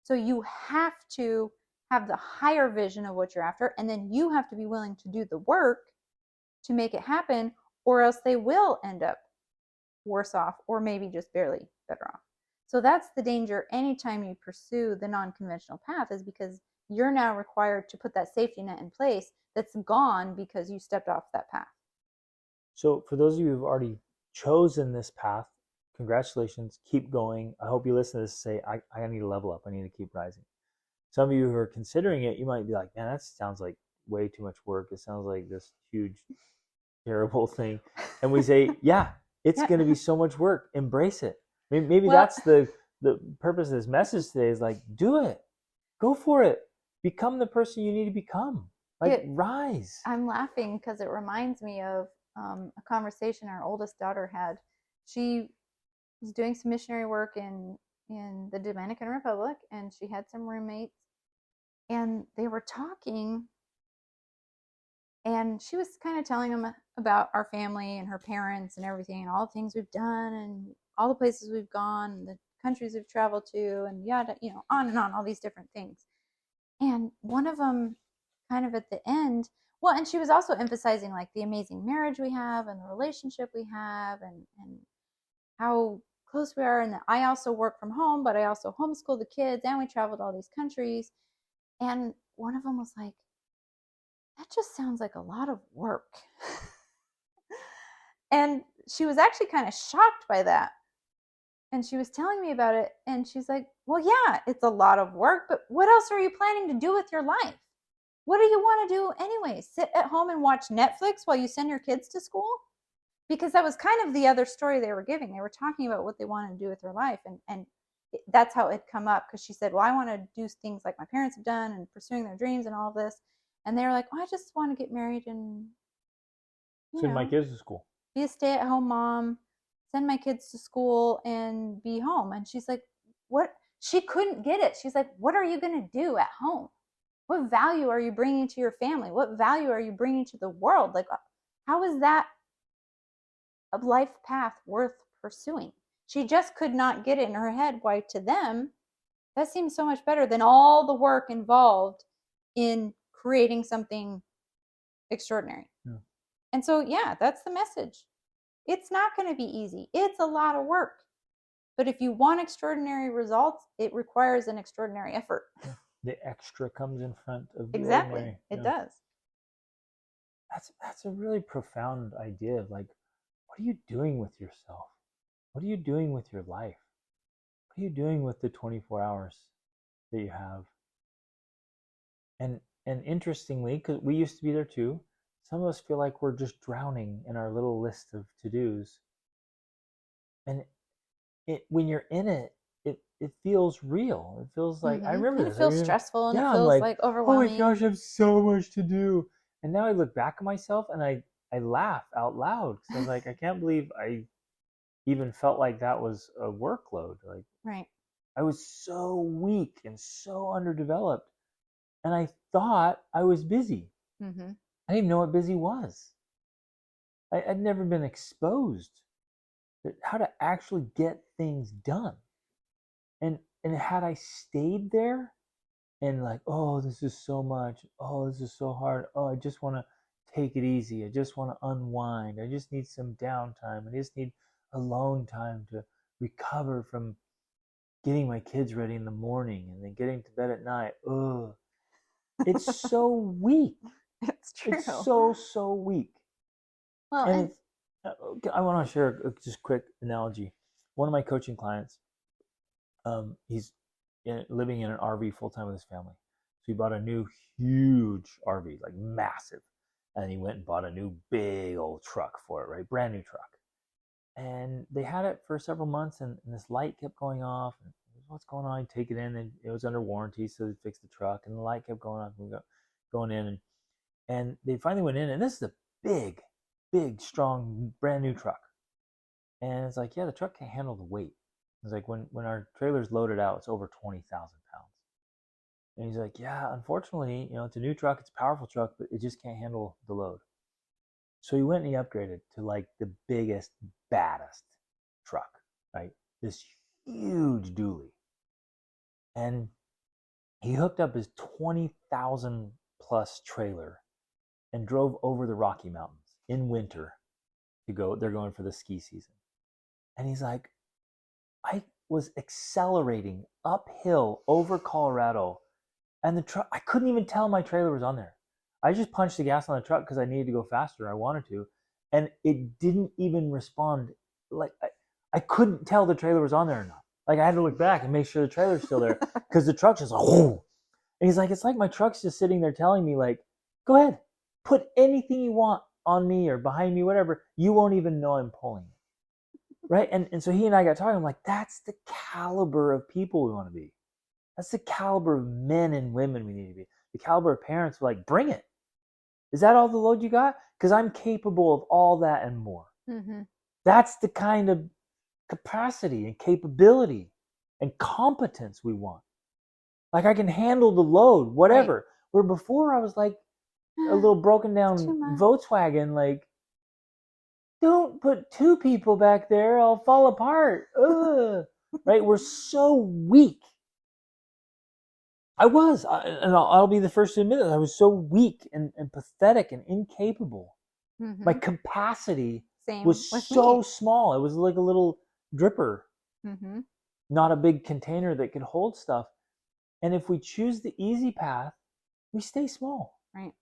Speaker 2: So you have to have the higher vision of what you're after, and then you have to be willing to do the work to make it happen, or else they will end up worse off, or maybe just barely better off. So that's the danger anytime you pursue the non-conventional path, is because you're now required to put that safety net in place that's gone because you stepped off that path.
Speaker 1: So for those of you who've already chosen this path, congratulations, keep going. I hope you listen to this and say, I need to level up. I need to keep rising. Some of you who are considering it, you might be like, man, that sounds like way too much work. It sounds like this huge, terrible thing. And we say, yeah, it's going to be so much work. Embrace it. Maybe that's the purpose of this message today, is like, do it. Go for it. Become the person you need to become. Rise.
Speaker 2: I'm laughing because it reminds me of a conversation our oldest daughter had. She was doing some missionary work in the Dominican Republic, and she had some roommates, and they were talking, and she was kind of telling them about our family and her parents and everything, and all the things we've done and all the places we've gone and the countries we've traveled to, and yada, on and on, all these different things. And one of them kind of at the end, well, and she was also emphasizing like the amazing marriage we have and the relationship we have and how close we are, and that I also work from home, but I also homeschool the kids, and we traveled all these countries. And one of them was like, that just sounds like a lot of work. And she was actually kind of shocked by that. And she was telling me about it, and she's like, well, yeah, it's a lot of work, but what else are you planning to do with your life? What do you want to do anyway? Sit at home and watch Netflix while you send your kids to school? Because that was kind of the other story they were giving. They were talking about what they wanted to do with their life. And that's how it had come up, because she said, well, I want to do things like my parents have done and pursuing their dreams and all of this. And they were like, oh, I just want to get married and
Speaker 1: send my kids to school.
Speaker 2: Be a stay-at-home mom, send my kids to school and be home. And she's like, what? She couldn't get it. She's like, what are you going to do at home? What value are you bringing to your family? What value are you bringing to the world? Like, how is that a life path worth pursuing? She just could not get it in her head why, to them, that seems so much better than all the work involved in creating something extraordinary. Yeah. And so, yeah, that's the message. It's not going to be easy. It's a lot of work. But if you want extraordinary results, it requires an extraordinary effort.
Speaker 1: Yeah. The extra comes in front of the
Speaker 2: exactly.
Speaker 1: ordinary.
Speaker 2: It does.
Speaker 1: That's a really profound idea of like, what are you doing with yourself? What are you doing with your life? What are you doing with the 24 hours that you have? And interestingly, because we used to be there too, some of us feel like we're just drowning in our little list of to-dos. And when you're in it, it feels real. It feels like, I remember
Speaker 2: And it
Speaker 1: this.
Speaker 2: feels stressful, and it
Speaker 1: Yeah, I'm
Speaker 2: feels
Speaker 1: like,
Speaker 2: like
Speaker 1: oh my
Speaker 2: overwhelming.
Speaker 1: gosh, I have so much to do. And now I look back at myself and I laugh out loud because I was like, I can't believe I even felt like that was a workload. Like,
Speaker 2: Right.
Speaker 1: I was so weak and so underdeveloped. And I thought I was busy.
Speaker 2: Mm-hmm.
Speaker 1: I didn't even know what busy was. I'd never been exposed to how to actually get things done. And had I stayed there and like, oh, this is so much, oh, this is so hard, oh, I just want to take it easy, I just want to unwind, I just need some downtime, I just need alone time to recover from getting my kids ready in the morning and then getting to bed at night. Ugh, it's so weak.
Speaker 2: It's
Speaker 1: It's
Speaker 2: true.
Speaker 1: so weak.
Speaker 2: Well,
Speaker 1: And
Speaker 2: and
Speaker 1: it's, I want to share a just quick analogy. One of my coaching clients, he's living in an RV full time with his family. So he bought a new huge RV, like massive, and he went and bought a new big old truck for it, right, brand new truck. And they had it for several months, and this light kept going off. And what's going on? You take it in, and it was under warranty, so they fixed the truck, and the light kept going on, going in, and they finally went in, and this is a big, strong, brand new truck. And it's like, yeah, the truck can't handle the weight. It's like when our trailer's loaded out, it's over 20,000 pounds. And he's like, yeah, unfortunately, it's a new truck, it's a powerful truck, but it just can't handle the load. So he went and he upgraded to like the biggest, baddest truck, right? This huge dually. And he hooked up his 20,000 plus trailer and drove over the Rocky Mountains in winter to go. They're going for the ski season. And he's like, I was accelerating uphill over Colorado, and the truck, I couldn't even tell my trailer was on there. I just punched the gas on the truck because I needed to go faster. I wanted to, and it didn't even respond. Like I couldn't tell the trailer was on there or not. Like I had to look back and make sure the trailer's still there because the truck's just like, whoo. And he's like, it's like my truck's just sitting there telling me, like, go ahead, put anything you want on me or behind me, whatever. You won't even know I'm pulling it. Right. And so he and I got talking. I'm like, that's the caliber of people we want to be. That's the caliber of men and women we need to be. The caliber of parents who are like, bring it. Is that all the load you got? Because I'm capable of all that and more.
Speaker 2: mm-hmm.
Speaker 1: That's the kind of capacity and capability and competence we want. Like I can handle the load, whatever. Right. Where before I was like a little broken down Volkswagen, like, don't put two people back there, I'll fall apart. Ugh. Right? We're so weak. I was, and I'll be the first to admit it. I was so weak and pathetic and incapable. Mm-hmm. My capacity was so small. It was like a little dripper, mm-hmm. not a big container that could hold stuff. And if we choose the easy path, we stay small.
Speaker 2: Right.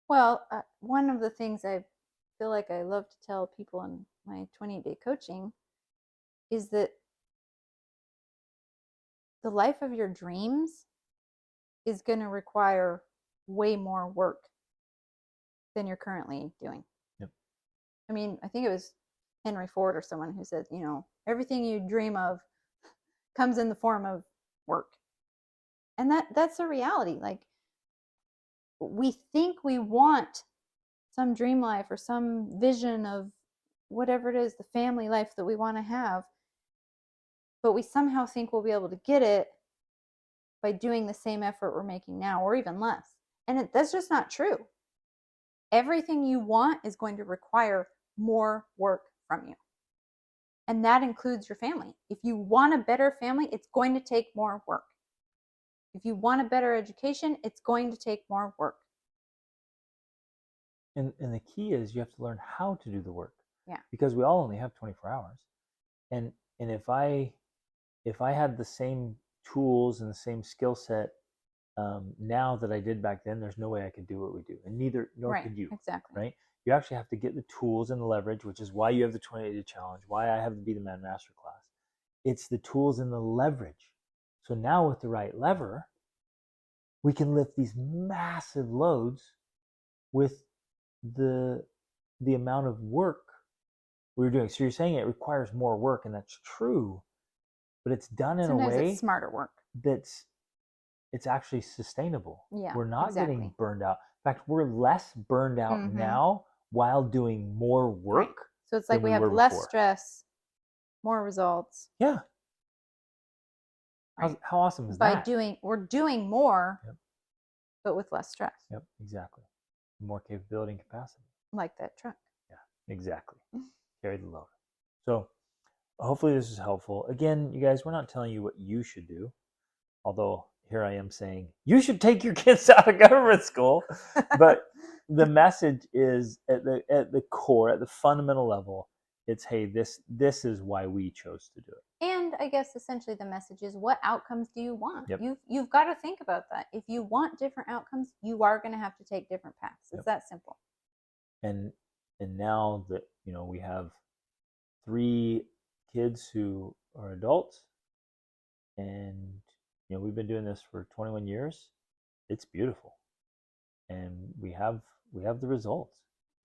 Speaker 2: Well, one of the things I feel like I love to tell people in my 28-day coaching is that the life of your dreams is going to require way more work than you're currently doing.
Speaker 1: Yep.
Speaker 2: I mean, I think it was Henry Ford or someone who said, everything you dream of comes in the form of work. And that's a reality. Like, we think we want some dream life or some vision of whatever it is, the family life that we want to have, but we somehow think we'll be able to get it by doing the same effort we're making now, or even less. And that's just not true. Everything you want is going to require more work from you. And that includes your family. If you want a better family, it's going to take more work. If you want a better education, it's going to take more work.
Speaker 1: And the key is you have to learn how to do the work.
Speaker 2: Yeah.
Speaker 1: Because we all only have 24 hours. And if I had the same tools and the same skill set now that I did back then, there's no way I could do what we do. And nor could you.
Speaker 2: Exactly.
Speaker 1: Right? You actually have to get the tools and the leverage, which is why you have the 28-day challenge, why I have the Be the Man Masterclass. It's the tools and the leverage. So now with the right lever, we can lift these massive loads with the amount of work we were doing. So you're saying it requires more work, and that's true, but it's done in
Speaker 2: Sometimes
Speaker 1: a way
Speaker 2: it's smarter work.
Speaker 1: that's it's actually sustainable.
Speaker 2: Yeah,
Speaker 1: We're not
Speaker 2: exactly.
Speaker 1: getting burned out. In fact, we're less burned out now while doing more work.
Speaker 2: Right. So it's like we have less stress, more results.
Speaker 1: Yeah.
Speaker 2: Right.
Speaker 1: How awesome is
Speaker 2: By
Speaker 1: that?
Speaker 2: we're doing more,
Speaker 1: Yep.
Speaker 2: but with less stress.
Speaker 1: Yep, exactly. More capability and capacity.
Speaker 2: Like that truck.
Speaker 1: Yeah, exactly. Carry the load. So hopefully this is helpful. Again, you guys, we're not telling you what you should do. Although here I am saying you should take your kids out of government school. But the message is at the core, at the fundamental level, it's, hey, this is why we chose to do it.
Speaker 2: And I guess essentially the message is, what outcomes do you want?
Speaker 1: Yep.
Speaker 2: You've got to think about that. If you want different outcomes, you are going to have to take different paths. It's that simple.
Speaker 1: And now that we have 3 kids who are adults, and we've been doing this for 21 years. It's beautiful, and we have the results.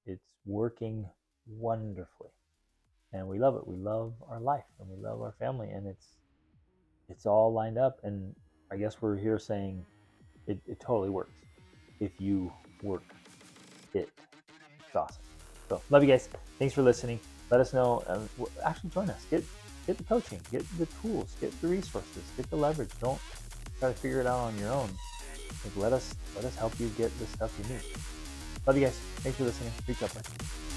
Speaker 1: It's working wonderfully, and we love it. We love our life, and we love our family, and it's all lined up. And I guess we're here saying it totally works if you work it. It's awesome. So love you guys. Thanks for listening. Let us know. Actually, join us. Get the coaching. Get the tools. Get the resources. Get the leverage. Don't try to figure it out on your own. Let us help you get the stuff you need. Love you guys. Thanks for listening. Reach out.